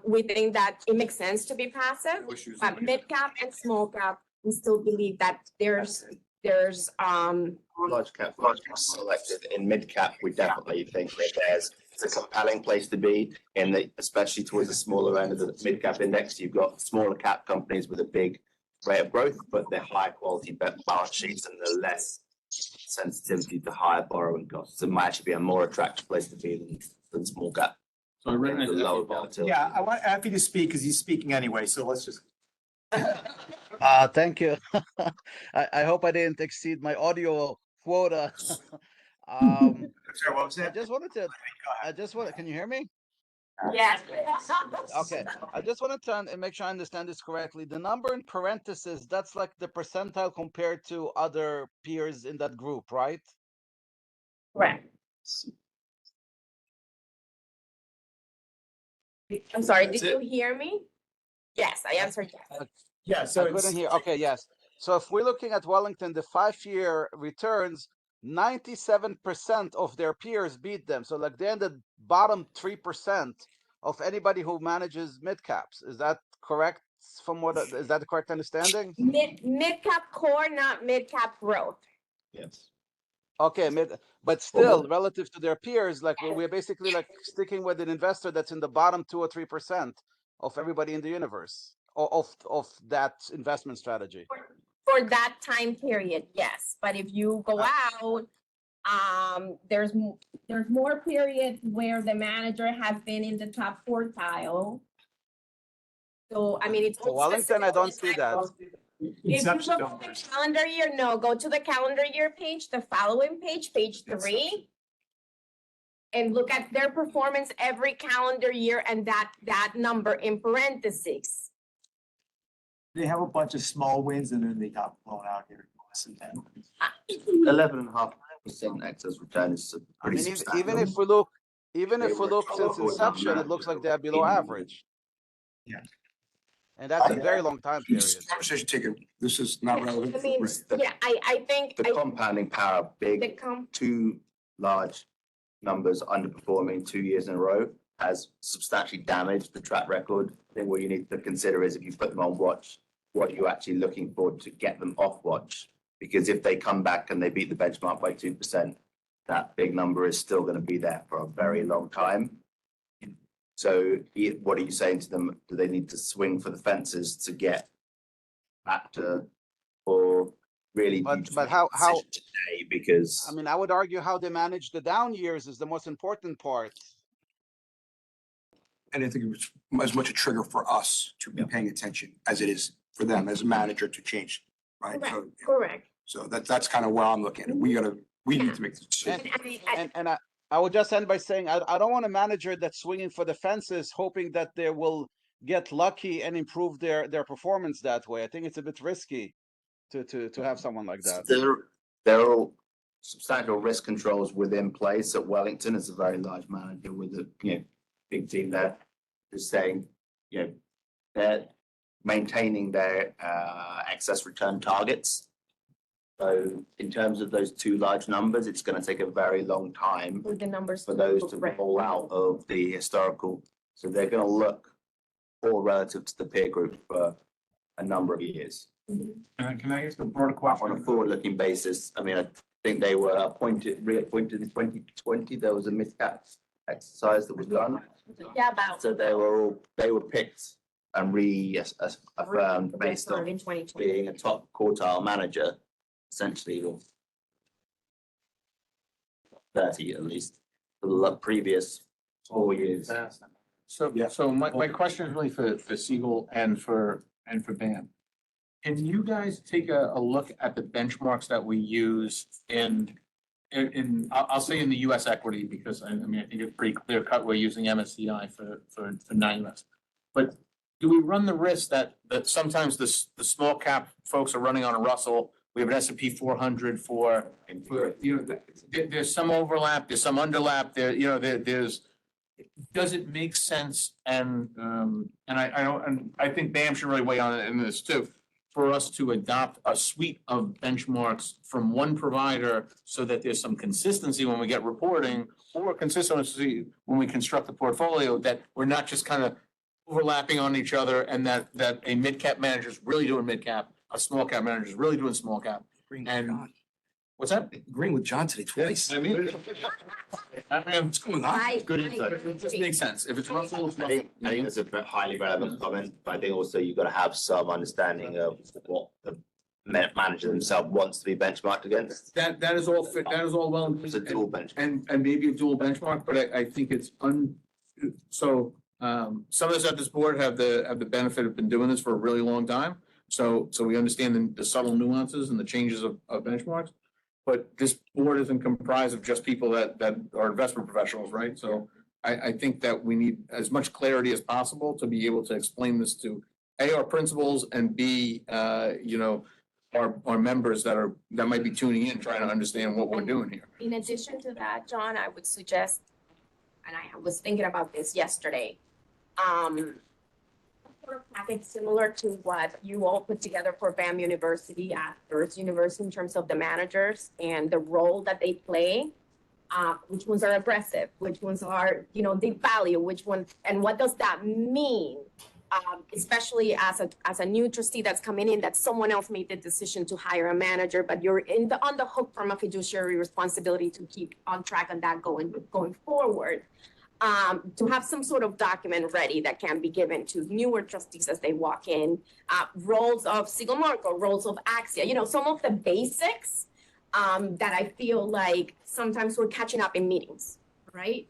we think that it makes sense to be passive, but mid cap and small cap, we still believe that there's Large cap selected. In mid cap, we definitely think that it's a compelling place to be especially towards the smaller end of the mid cap index. You've got smaller cap companies with a big rate of growth, but they're high quality balance sheets and they're less sensitivity to higher borrowing costs. It might actually be a more attractive place to be than small cap. So I read The lower volatility. Yeah, I want Effie to speak because he's speaking anyway, so let's just. Thank you. I hope I didn't exceed my audio quota. Sorry, what was that? Can you hear me? yes. Okay, I just wanted to make sure I understand this correctly. The number in parentheses, that's like the percentile compared to other peers in that group, right? Correct. I'm sorry, did you hear me? Yes, I answered yes. Yeah, so I couldn't hear. Okay, yes. So if we're looking at Wellington, the 5-year returns, 97% of their peers beat them. So like they're in the bottom 3% of anybody who manages mid caps. Is that correct? Is that the correct understanding? Mid cap core, not mid cap growth. Yes. Okay, but still, relative to their peers, like we're basically like sticking with an investor that's in the bottom 2 or 3% of everybody in the universe of that investment strategy. For that time period, yes, but if you go out, there's more periods where the manager has been in the top quartile. So, I mean, it's. For Wellington, I don't see that. If you look at the calendar year, no, go to the calendar year page, the following page, page 3. And look at their performance every calendar year and that number in parentheses. They have a bunch of small wins and then they got blown out here. 11.5% excess return is I pretty mean, substantial. even if we look since inception, it looks like they're below average. Yeah. And that's a very long time period. Conversation taken. This is not relevant. I mean, yeah, I think. The compounding power of big, two large numbers underperforming 2 years in a row has substantially damaged the track record. I think what you need to consider is if you put them on watch, what you're actually looking for to get them off watch. Because if they come back and they beat the benchmark by 2%, that big number is still going to be there for a very long time. So what are you saying to them? Do they need to swing for the fences to get back to, or really? But how today? Because I mean, I would argue how they manage the down years is the most important part. And I think it was as much a trigger for us to be paying attention as it is for them as a manager to change, right? Correct. So that's kind of where I'm looking at it. We need to make the decision. And I would just end by saying I don't want a manager that's swinging for the fences, hoping that they will get lucky and improve their performance that way. I think it's a bit risky to have someone like that. There are substantial risk controls within place. At Wellington, it's a very large manager with a big team there. Just saying, they're maintaining their excess return targets. So in terms of those two large numbers, it's going to take a very long time For the numbers for those to roll out of the historical. So they're going to look poor relative to the peer group for a number of years. Can I ask a broader question? On a forward-looking basis, I mean, I think they were reappointed in 2020. There was a miscap exercise that was done. Yeah, about. So they were picked and reaffirmed based on being a top quartile manager, essentially, or 30 at least, for the previous 4 years. So my question is really for Siegel and for BAM. Can you guys take a look at the benchmarks that we use in I'll say in the US equity, because I mean, I think it's pretty clear cut we're using MSCI for non-US. But do we run the risk that sometimes the small cap folks are running on a Russell? We have an S&P 400 for there's some overlap, there's some underlap, there's does it make sense? And I think BAM should really weigh on it in this too, for us to adopt a suite of benchmarks from one provider so that there's some consistency when we get reporting, or consistency when we construct the portfolio, that we're not just kind of overlapping on each other, and that a mid-cap manager is really doing mid-cap, a small-cap manager is really doing small-cap. And what's that? Agreeing with John today twice. I mean, What's going on? Good insight. It just makes sense. If it's Russell, it's I Russell. think that's a highly relevant comment, but I think also you've got to have some understanding of what the manager themselves wants to be benchmarked against. That is all fit. That is all well and It's a dual benchmark. and maybe a dual benchmark, but I think it's some of us at this board have the benefit of been doing this for a really long time. So we understand the subtle nuances and the changes of benchmarks. But this board isn't comprised of just people that are investment professionals, right? So I think that we need as much clarity as possible to be able to explain this to A, our principals, and B, our members that might be tuning in, trying to understand what we're doing here. In addition to that, John, I would suggest, and I was thinking about this yesterday, package similar to what you all put together for BAM University at NYCBERS University in terms of the managers and the role that they play, which ones are aggressive, which ones are, deep value, which ones, and what does that mean especially as a new trustee that's coming in, that someone else made the decision to hire a manager, but you're on the hook from a fiduciary responsibility to keep on track on that going forward. To have some sort of document ready that can be given to newer trustees as they walk in, roles of Siegel Marco, roles of Axia, some of the basics that I feel like sometimes we're catching up in meetings, right?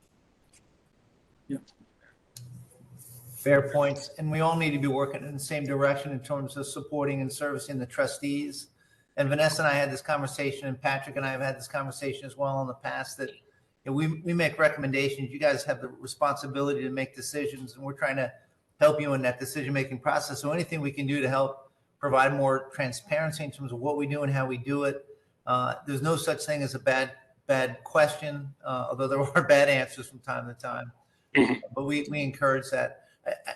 Fair points. And we all need to be working in the same direction in terms of supporting and servicing the trustees. And Vanessa and I had this conversation, and Patrick and I have had this conversation as well in the past, that we make recommendations. You guys have the responsibility to make decisions, and we're trying to help you in that decision-making process. So anything we can do to help provide more transparency in terms of what we do and how we do it. There's no such thing as a bad question, although there are bad answers from time to time. But we encourage that.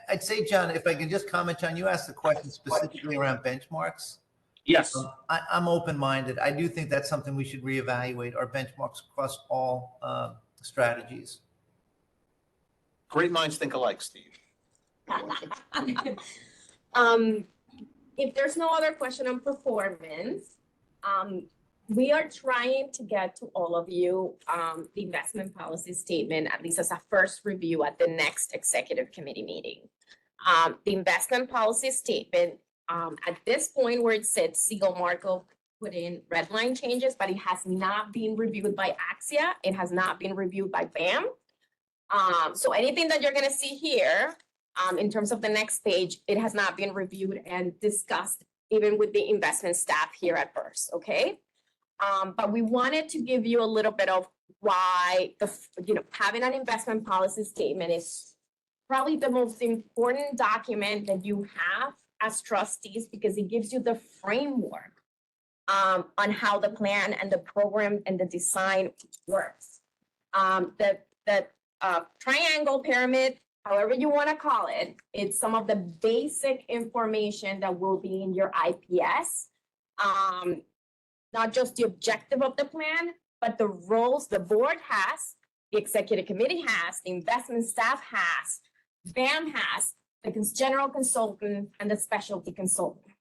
I'd say, John, if I can just comment, John, you asked the question specifically around benchmarks. Yes. I'm open-minded. I do think that's something we should reevaluate, our benchmarks across all strategies. Great minds think alike, Steve. If there's no other question on performance, we are trying to get to all of you the investment policy statement, at least as a first review at the next executive committee meeting. The investment policy statement, at this point where it said Siegel Marco put in red line changes, but it has not been reviewed by Axia. It has not been reviewed by BAM. So anything that you're gonna see here in terms of the next page, it has not been reviewed and discussed even with the investment staff here at BERS, okay? But we wanted to give you a little bit of why having an investment policy statement is probably the most important document that you have as trustees, because it gives you the framework on how the plan and the program and the design works. The triangle pyramid, however you want to call it, it's some of the basic information that will be in your IPS. Not just the objective of the plan, but the roles the board has, the executive committee has, the investment staff has, BAM has, the general consultant, and the specialty consultant.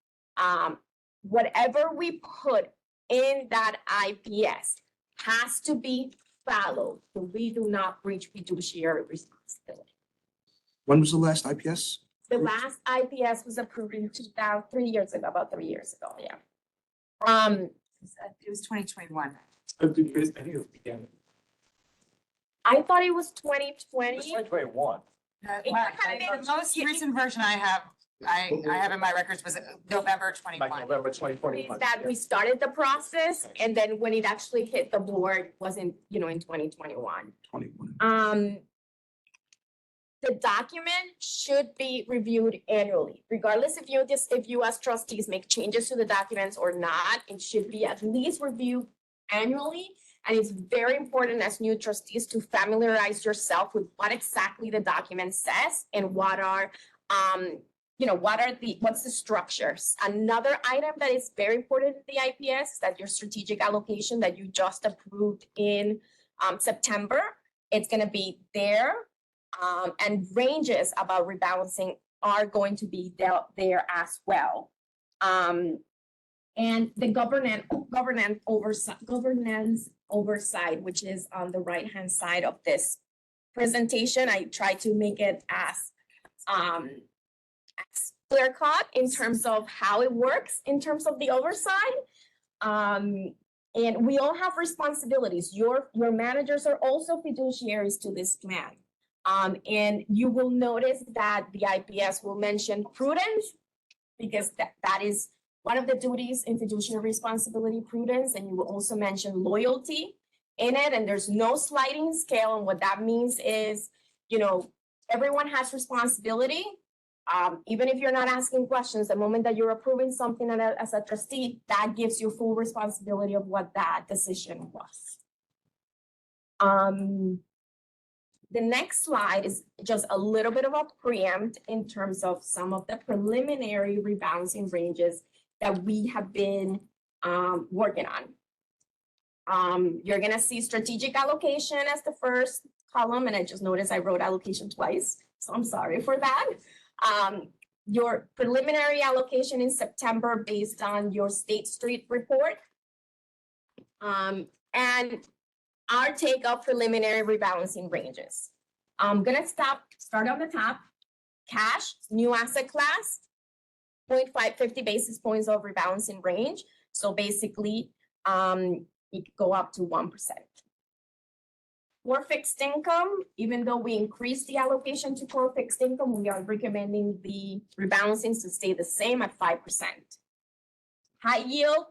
Whatever we put in that IPS has to be followed, so we do not breach fiduciary responsibility. When was the last IPS? The last IPS was approved in 3 years ago, about 3 years ago, yeah. It was 2021. I thought it was 2020. 2021. The most recent version I have in my records was November 21. Like November 2021. Is that we started the process, and then when it actually hit the board was in 2021. 21. The document should be reviewed annually, regardless if you as trustees make changes to the documents or not. It should be at least reviewed annually. And it's very important as new trustees to familiarize yourself with what exactly the document says and what's the structures. Another item that is very important in the IPS is that your strategic allocation that you just approved in September, it's gonna be there. And ranges about rebalancing are going to be there as well. And the governance oversight, which is on the right-hand side of this presentation. I try to make it as clear cut in terms of how it works in terms of the oversight. And we all have responsibilities. Your managers are also fiduciaries to this plan. And you will notice that the IPS will mention prudence, because that is one of the duties in fiduciary responsibility, prudence, and you will also mention loyalty in it, and there's no sliding scale, and what that means is, everyone has responsibility. Even if you're not asking questions, the moment that you're approving something as a trustee, that gives you full responsibility of what that decision was. The next slide is just a little bit of a preempt in terms of some of the preliminary rebalancing ranges that we have been working on. You're gonna see strategic allocation as the first column, and I just noticed I wrote allocation twice, so I'm sorry for that. Your preliminary allocation in September based on your State Street report. And our take of preliminary rebalancing ranges. I'm gonna start on the top. Cash, new asset class, 0.550 basis points of rebalancing range. So basically, it could go up to 1%. For fixed income, even though we increased the allocation to core fixed income, we are recommending the rebalancing to stay the same at 5%. High yield,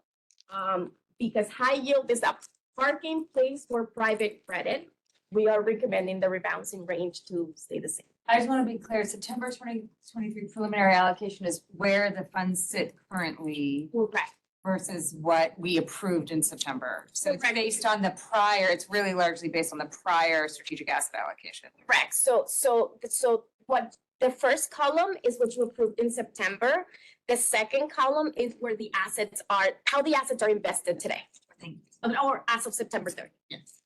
because high yield is a parking place for private credit, we are recommending the rebalancing range to stay the same. I just want to be clear, September 2023 preliminary allocation is where the funds sit currently Correct. versus what we approved in September. So it's Correct. based on the prior, it's really largely based on the prior strategic asset allocation. Correct. So what the first column is what you approved in September. The second column is where the assets are, how the assets are invested today. Or as of September 30th. Yes.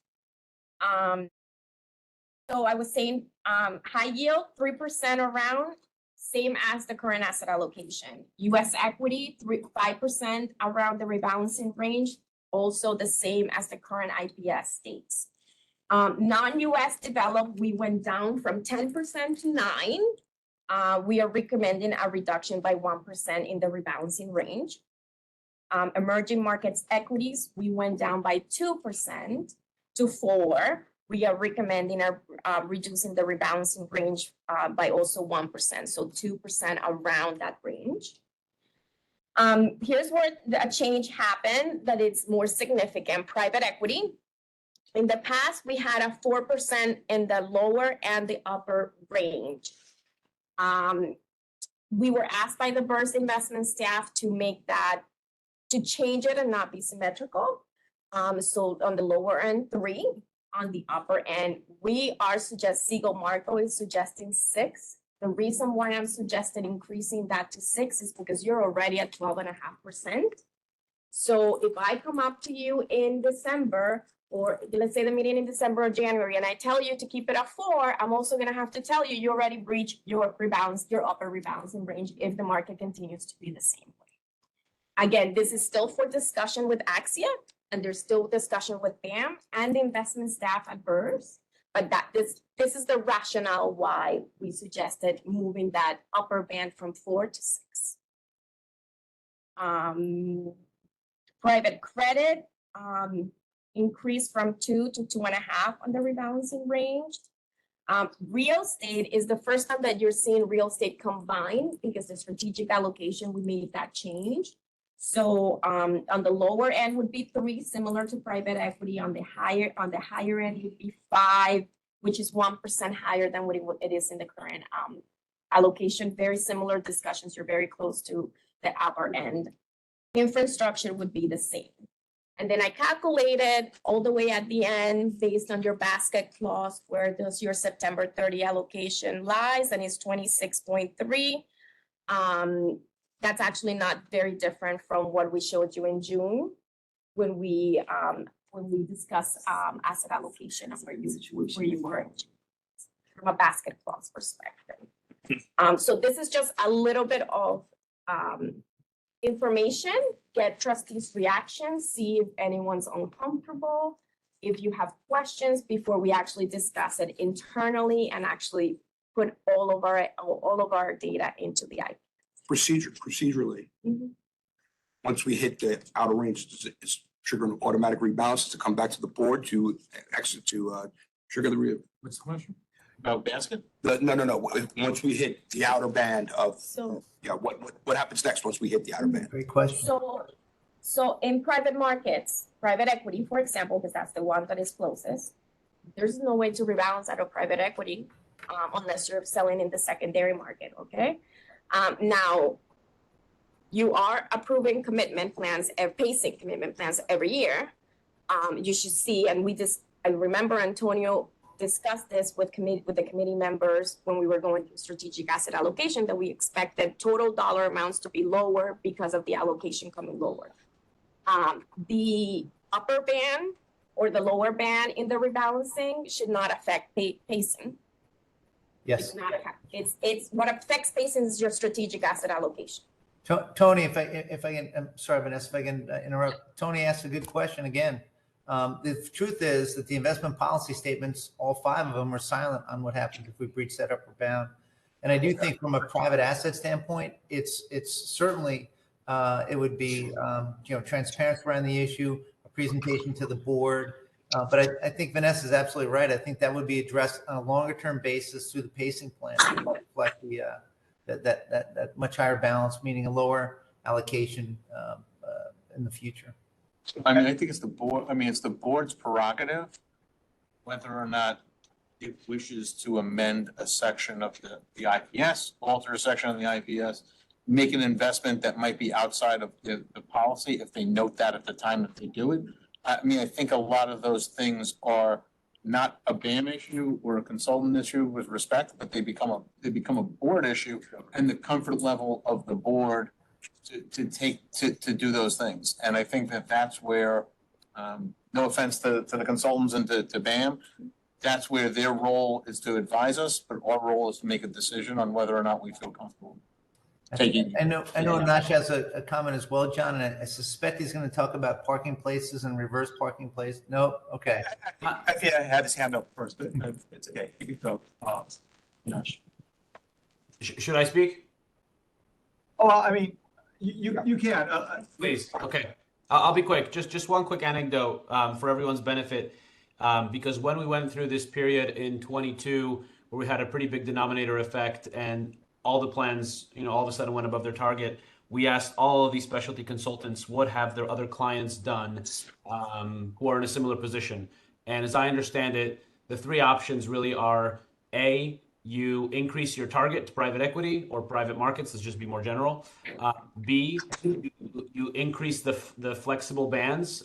So I was saying, high yield, 3% around, same as the current asset allocation. US equity, 5% around the rebalancing range, also the same as the current IPS states. Non-US developed, we went down from 10% to 9%. We are recommending a reduction by 1% in the rebalancing range. Emerging markets equities, we went down by 2% to 4%. We are recommending reducing the rebalancing range by also 1%, so 2% around that range. Here's where a change happened that it's more significant. Private equity. In the past, we had a 4% in the lower and the upper range. We were asked by the BERS investment staff to make that, to change it and not be symmetrical. So on the lower end, 3%. On the upper end, we are Siegel Marco is suggesting 6%. The reason why I'm suggesting increasing that to 6% is because you're already at 12.5%. So if I come up to you in December, or let's say the meeting in December or January, and I tell you to keep it at 4%, I'm also gonna have to tell you, you already breached your upper rebalancing range if the market continues to be the same way. Again, this is still for discussion with Axia, and there's still discussion with BAM and the investment staff at BERS, but this is the rationale why we suggested moving that upper band from 4% to 6%. Private credit increased from 2 to 2.5 on the rebalancing range. Real estate is the first time that you're seeing real estate combined because the strategic allocation, we made that change. So on the lower end would be 3%, similar to private equity. On the higher end would be 5%, which is 1% higher than what it is in the current allocation. Very similar discussions. You're very close to the upper end. Infrastructure would be the same. And then I calculated all the way at the end based on your basket clause, where does your September 30 allocation lies, and it's 26.3. That's actually not very different from what we showed you in June when we discussed asset allocation and where you were from a basket clause perspective. So this is just a little bit of information, get trustees' reactions, see if anyone's uncomfortable, if you have questions before we actually discuss it internally and actually put all of our data into the IP. Procedurally, once we hit the outer range, is trigger an automatic rebalance to come back to the board to trigger the What's the question? About basket? No. Once we hit the outer band of, So what happens next once we hit the outer band? Great question. So in private markets, private equity, for example, because that's the one that is closest, there's no way to rebalance out of private equity unless you're selling in the secondary market, okay? Now, you are approving commitment plans, pacing commitment plans every year. You should see, and I remember Antonio discussed this with the committee members when we were going through strategic asset allocation, that we expected total dollar amounts to be lower because of the allocation coming lower. The upper band or the lower band in the rebalancing should not affect pacing. Yes. It's not, it's what affects spacing is your strategic asset allocation. Tony, if I can, I'm sorry, Vanessa, if I can interrupt. Tony asked a good question again. The truth is that the investment policy statements, all 5 of them, are silent on what happens if we breach that upper bound. And I do think from a private asset standpoint, it's certainly, it would be, transparency around the issue, a presentation to the board. But I think Vanessa is absolutely right. I think that would be addressed on a longer term basis through the pacing plan to reflect the, that much higher balance, meaning a lower allocation in the future. I mean, I think it's the board, I mean, it's the board's prerogative whether or not it wishes to amend a section of the IPS, alter a section of the IPS, make an investment that might be outside of the policy if they note that at the time that they do it. I mean, I think a lot of those things are not a BAM issue or a consultant issue with respect, but they become a board issue and the comfort level of the board to do those things. And I think that that's where, no offense to the consultants and to BAM, that's where their role is to advise us, but our role is to make a decision on whether or not we feel comfortable taking. I know Nash has a comment as well, John, and I suspect he's going to talk about parking places and reverse parking places. No? Okay. I think I had his hand up first, but it's okay. You can go. Nash. Should I speak? Oh, I mean, you can. Please. Okay. I'll be quick. Just one quick anecdote for everyone's benefit, because when we went through this period in 22, where we had a pretty big denominator effect and all the plans, all of a sudden went above their target, we asked all of these specialty consultants what have their other clients done who are in a similar position. And as I understand it, the 3 options really are: A, you increase your target to private equity or private markets, let's just be more general. B, you increase the flexible bands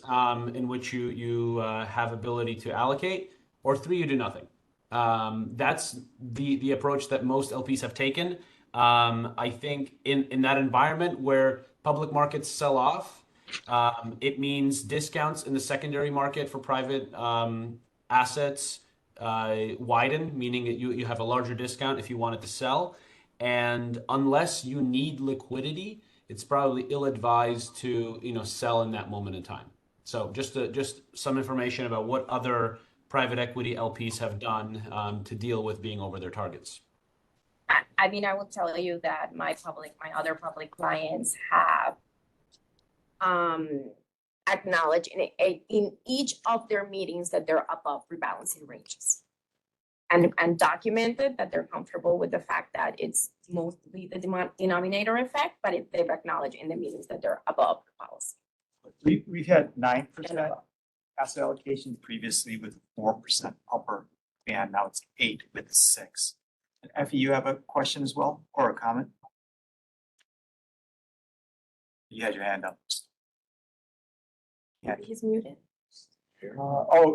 in which you have ability to allocate, or 3, you do nothing. That's the approach that most LPs have taken. I think in that environment where public markets sell off, it means discounts in the secondary market for private assets widen, meaning that you have a larger discount if you wanted to sell. And unless you need liquidity, it's probably ill-advised to sell in that moment in time. So just some information about what other private equity LPs have done to deal with being over their targets. I mean, I will tell you that my other public clients have acknowledged in each of their meetings that they're above rebalancing ranges, and documented that they're comfortable with the fact that it's mostly the denominator effect, but they've acknowledged in the meetings that they're above the policy. We've had 9% asset allocation previously with 4% upper band. Now it's 8 with 6. And Effie, you have a question as well, or a comment? You had your hand up. Yeah. He's muted.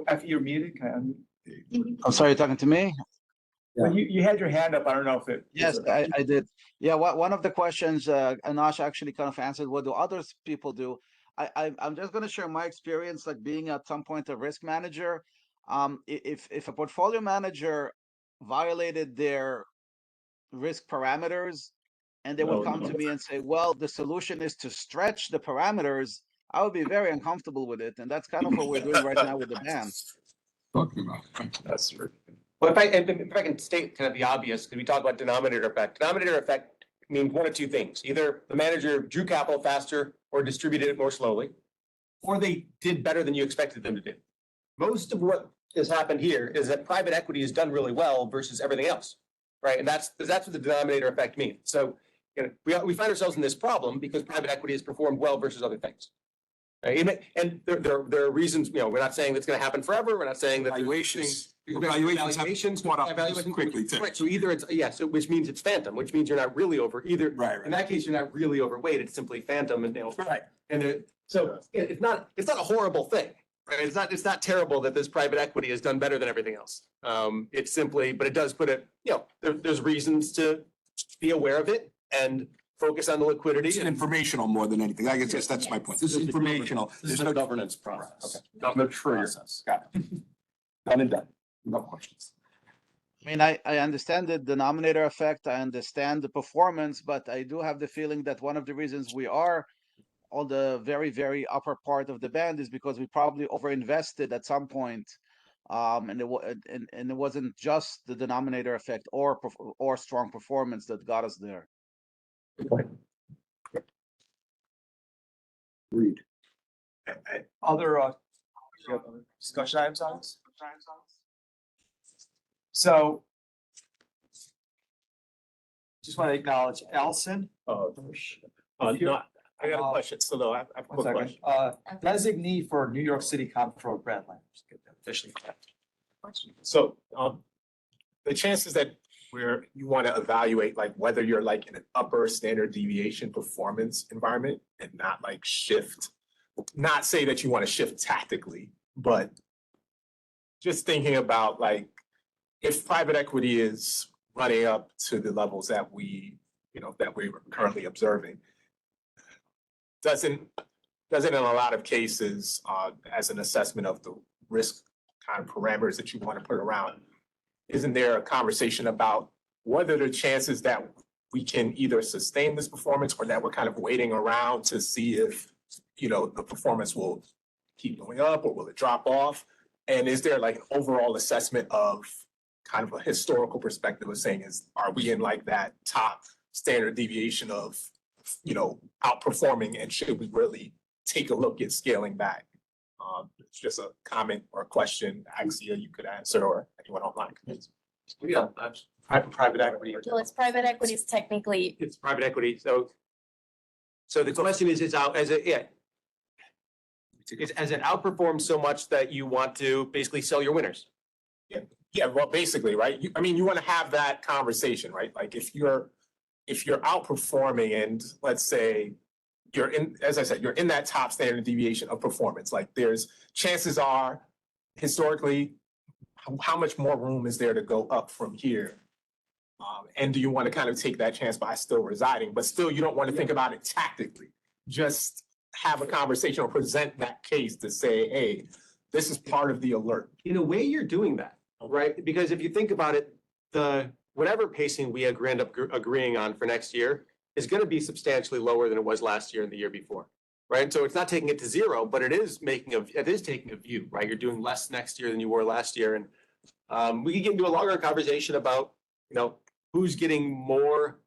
Effie, you're muted. Can I unmute? I'm sorry, you're talking to me? Well, you had your hand up. I don't know if it. Yes, I did. Yeah, one of the questions Anash actually kind of answered, what do other people do? I'm just going to share my experience, like being at some point a risk manager. If a portfolio manager violated their risk parameters and they would come to me and say, well, the solution is to stretch the parameters, I would be very uncomfortable with it. And that's kind of what we're doing right now with the ban. That's true. Well, if I can state kind of the obvious, because we talk about denominator effect. Denominator effect means one of 2 things. Either the manager drew capital faster or distributed it more slowly, or they did better than you expected them to do. Most of what has happened here is that private equity has done really well versus everything else, right? And that's what the denominator effect means. So we find ourselves in this problem because private equity has performed well versus other things. Right? And there are reasons, we're not saying that's going to happen forever. We're not saying that Valuations went up quickly too. Right. So either it's which means it's phantom, which means you're not really over either. Right. In that case, you're not really overweight. It's simply phantom, and right. And so it's not a horrible thing, right? It's not terrible that this private equity has done better than everything else. It's simply, but it does put it. There's reasons to be aware of it and focus on the liquidity. It's informational more than anything. I guess that's my point. This is informational. This is a governance process. Okay. Governance process. Got it. Done and done. No questions. I mean, I understand the denominator effect, I understand the performance, but I do have the feeling that one of the reasons we are on the very, very upper part of the band is because we probably overinvested at some point. And it wasn't just the denominator effect or strong performance that got us there. Agreed. Other, discussion items on this? So just want to acknowledge Allison. No, I got a question. So no, I have a One quick second. question. Designee for New York City Comptroller Brad Landers. Get that officially correct. So, the chances that you want to evaluate like whether you're like in an upper standard deviation performance environment and not like shift, not say that you want to shift tactically, but just thinking about like if private equity is running up to the levels that that we're currently observing, doesn't in a lot of cases, as an assessment of the risk kind of parameters that you want to put around, isn't there a conversation about what are the chances that we can either sustain this performance or that we're kind of waiting around to see if, the performance will keep going up or will it drop off? And is there like an overall assessment of kind of a historical perspective of saying are we in like that top standard deviation of, outperforming, and should we really take a look at scaling back? It's just a comment or a question, Axia, you could answer, or anyone online. Yeah, that's private equity. Well, it's private equity is technically, It's private equity, so the question is has it outperformed so much that you want to basically sell your winners? Yeah, well, basically, right? You want to have that conversation, right? Like if you're outperforming and let's say as I said, you're in that top standard deviation of performance, like there's chances are historically, how much more room is there to go up from here? And do you want to kind of take that chance by still residing, but still you don't want to think about it tactically? Just have a conversation or present that case to say, hey, this is part of the alert. In a way, you're doing that, right? Because if you think about it, whatever pacing we end up agreeing on for next year is going to be substantially lower than it was last year and the year before, right? So it's not taking it to zero, but it is taking a view, right? You're doing less next year than you were last year, and we can get into a longer conversation about, who's getting more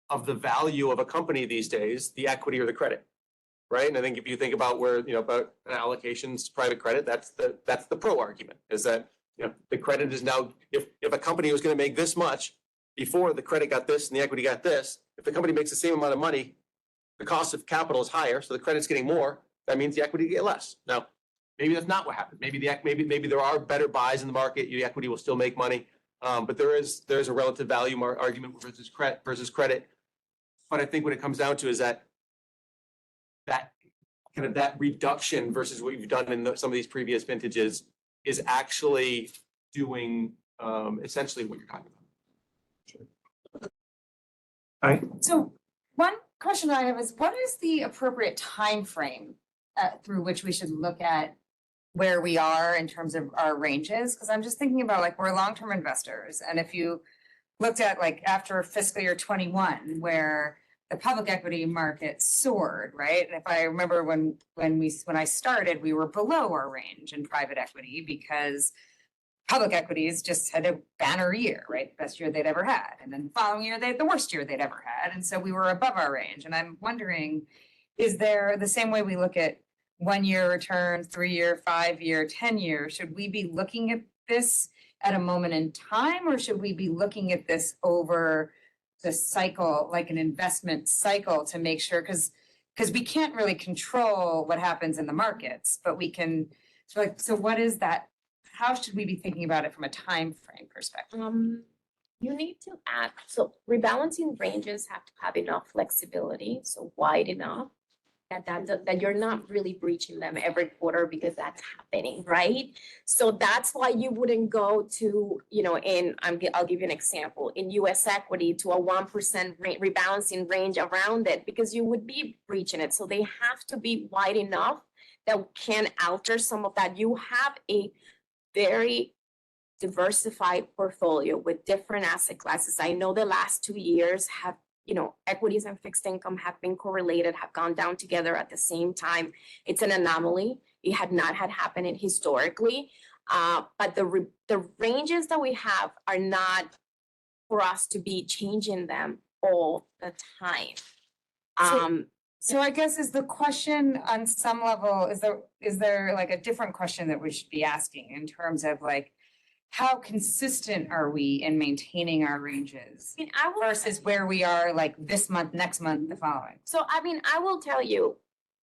of the value of a company these days, the equity or the credit, right? And I think if you think about where, about allocations to private credit, that's the pro argument, is that, the credit is now, if a company was going to make this much before the credit got this and the equity got this, if the company makes the same amount of money, the cost of capital is higher, so the credit's getting more, that means the equity get less. Now, maybe that's not what happened. Maybe there are better buys in the market, the equity will still make money. But there's a relative value argument versus credit. But I think what it comes down to is that reduction versus what you've done in some of these previous vintages is actually doing essentially what you're talking about. So one question I have is, what is the appropriate time frame through which we should look at where we are in terms of our ranges? Because I'm just thinking about like we're long-term investors, and if you looked at like after fiscal year 21, where the public equity market soared, right? And if I remember when I started, we were below our range in private equity because public equities just had a banner year, right? Best year they'd ever had. And then the following year, they had the worst year they'd ever had. And so we were above our range. And I'm wondering, is there the same way we look at 1 year returns, 3 year, 5 year, 10 year, should we be looking at this at a moment in time, or should we be looking at this over the cycle, like an investment cycle, to make sure, because we can't really control what happens in the markets, but we can, so what is that? How should we be thinking about it from a time frame perspective? you need to add, so rebalancing ranges have to have enough flexibility, so wide enough that you're not really breaching them every quarter because that's happening, right? So that's why you wouldn't go to, I'll give you an example, in US equity to a 1% rebalancing range around it, because you would be breaching it. So they have to be wide enough that can alter some of that. You have a very diversified portfolio with different asset classes. I know the last 2 years have, equities and fixed income have been correlated, have gone down together at the same time. It's an anomaly. It had not had happened historically. But the ranges that we have are not for us to be changing them all the time. So I guess is the question on some level, is there like a different question that we should be asking in terms of like, how consistent are we in maintaining our ranges versus where we are like this month, next month, the following? So, I will tell you,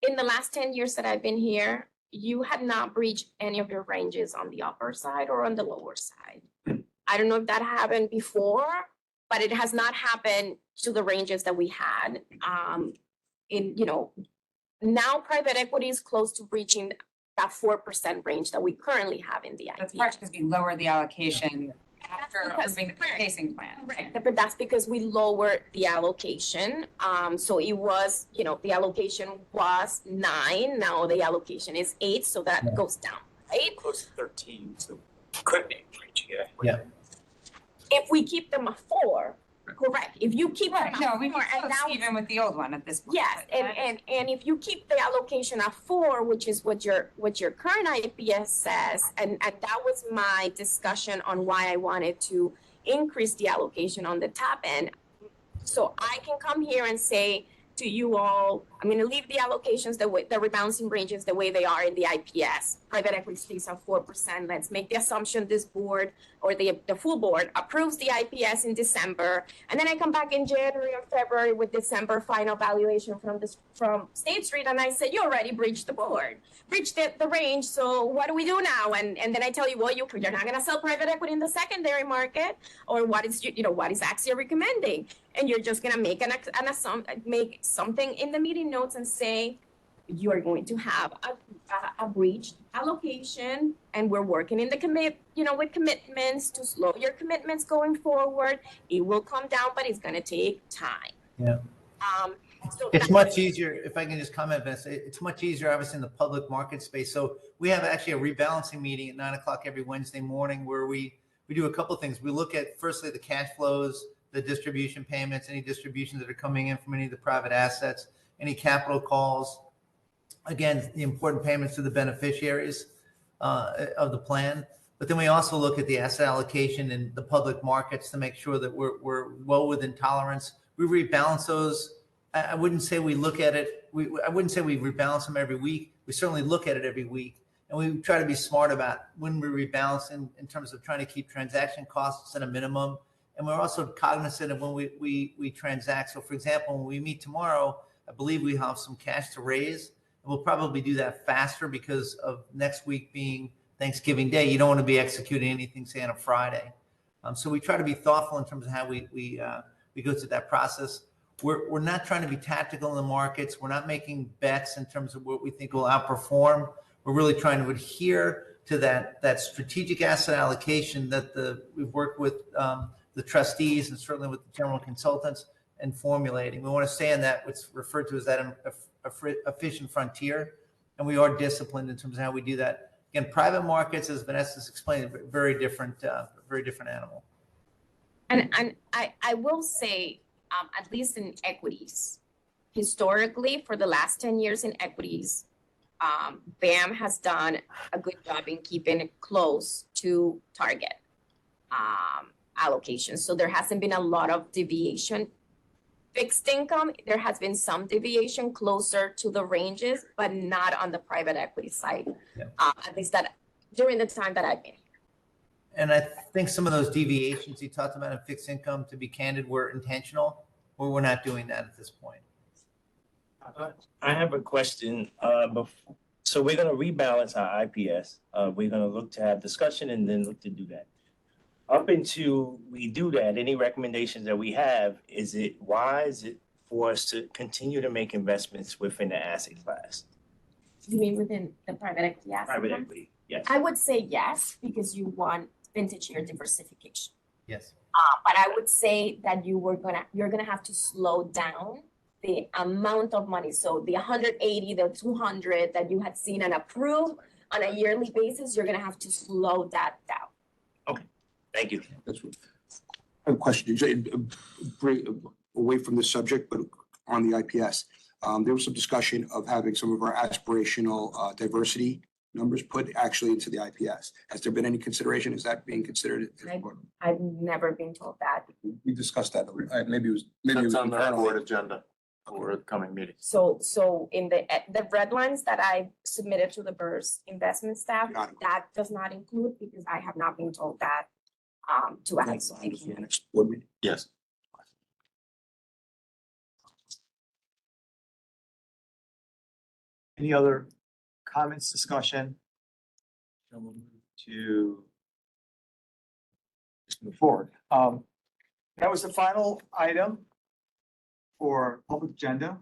in the last 10 years that I've been here, you have not breached any of your ranges on the upper side or on the lower side. I don't know if that happened before, but it has not happened to the ranges that we had. Now private equity is close to breaching that 4% range that we currently have in the That's IP. partially because we lower the allocation after approving the pacing plan. Right, but that's because we lowered the allocation. So it was, the allocation was 9, now the allocation is 8, so that goes down, right? Close to 13, so could be breaching it. Yeah. If we keep them at 4, correct, if you keep them at 4, No, we and can now even with the old one at this point. yes, and if you keep the allocation at 4, which is what your current IPS says, and that was my discussion on why I wanted to increase the allocation on the top end. So I can come here and say to you all, I'm going to leave the allocations the rebalancing ranges the way they are in the IPS. Private equity stays at 4%. Let's make the assumption this board or the full board approves the IPS in December, and then I come back in January or February with December final valuation from State Street, and I said, you already breached the board, breached the range. So what do we do now? And then I tell you, well, you're not going to sell private equity in the secondary market, or what is Axia recommending? And you're just going to make make something in the meeting notes and say, you are going to have a breached allocation, and we're working in the with commitments to slow your commitments going forward. It will come down, but it's going to take time. Yeah. So It's much easier, if I can just comment, Vanessa, it's much easier, obviously, in the public market space. So we have actually a rebalancing meeting at 9 o'clock every Wednesday morning where we do a couple of things. We look at, firstly, the cash flows, the distribution payments, any distributions that are coming in from any of the private assets, any capital calls. Again, the important payments to the beneficiaries of the plan. But then we also look at the asset allocation in the public markets to make sure that we're well within tolerance. We rebalance those. I wouldn't say we look at it. I wouldn't say we rebalance them every week. We certainly look at it every week. And we try to be smart about when we rebalance in terms of trying to keep transaction costs at a minimum. And we're also cognizant of when we transact. So for example, when we meet tomorrow, I believe we have some cash to raise. And we'll probably do that faster because of next week being Thanksgiving Day. You don't want to be executing anything, say, on a Friday. So we try to be thoughtful in terms of how we go through that process. We're not trying to be tactical in the markets. We're not making bets in terms of what we think will outperform. We're really trying to adhere to that strategic asset allocation that we've worked with the trustees and certainly with the general consultants and formulating. We want to stay in that what's referred to as that efficient frontier, and we are disciplined in terms of how we do that. Again, private markets, as Vanessa's explained, very different animal. And I will say, at least in equities, historically, for the last 10 years in equities, BAM has done a good job in keeping it close to target allocation. So there hasn't been a lot of deviation. Fixed income, there has been some deviation closer to the ranges, but not on the private equity side, at least that during the time that I've been here. And I think some of those deviations you talked about in fixed income, to be candid, were intentional, or we're not doing that at this point. I have a question. So we're going to rebalance our IPS. We're going to look to have discussion and then look to do that. Up until we do that, any recommendations that we have, is it wise for us to continue to make investments within the asset class? You mean within the private equity asset? Private equity, yes. I would say yes, because you want vintage year diversification. Yes. But I would say that you're gonna have to slow down the amount of money. So the 180, the 200 that you had seen and approved on a yearly basis, you're gonna have to slow that down. Thank you. That's what. I have a question, away from the subject, but on the IPS. There was some discussion of having some of our aspirational diversity numbers put actually into the IPS. Has there been any consideration? Is that being considered? I've never been told that. We discussed that, maybe it was That's on the internally. board agenda for the coming meeting. So in the red lines that I submitted to the BERS investment staff, Got it. that does not include because I have not been told that to add. So I can't. Next board meeting. Yes. Any other comments, discussion? To just move forward. That was the final item for public agenda.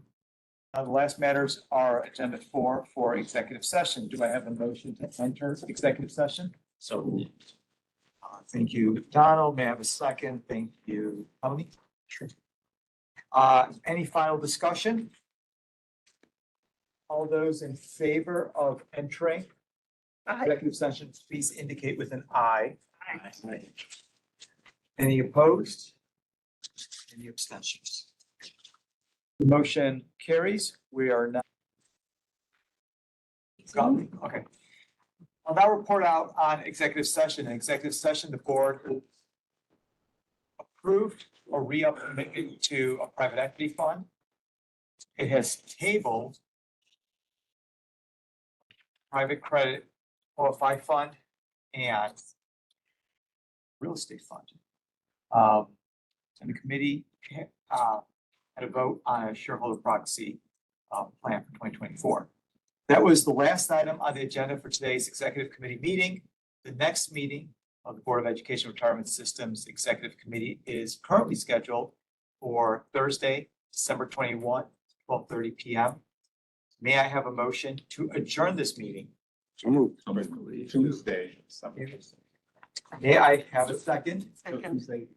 The last matters are agenda 4 for executive session. Do I have a motion to enter executive session? So Thank you, Donald. May I have a second? Thank you, Tony. Sure. Any final discussion? All those in favor of entering executive session, please indicate with an aye. Aye. Any opposed? Any abstentions? The motion carries. We are now. Okay. I'll now report out on executive session. In executive session, the board approved a re-up commitment to a private equity fund. It has tabled private credit qualified fund and real estate fund. And the committee had a vote on a shareholder proxy plan for 2024. That was the last item on the agenda for today's executive committee meeting. The next meeting of the Board of Education Retirement Systems Executive Committee is currently scheduled for Thursday, December 21, 12:30 p.m. May I have a motion to adjourn this meeting? So moved. Tuesday. May I have a second? Thursday.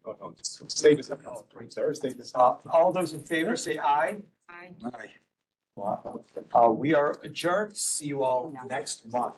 All those in favor say aye. Aye. Aye. We are adjourned. See you all next month.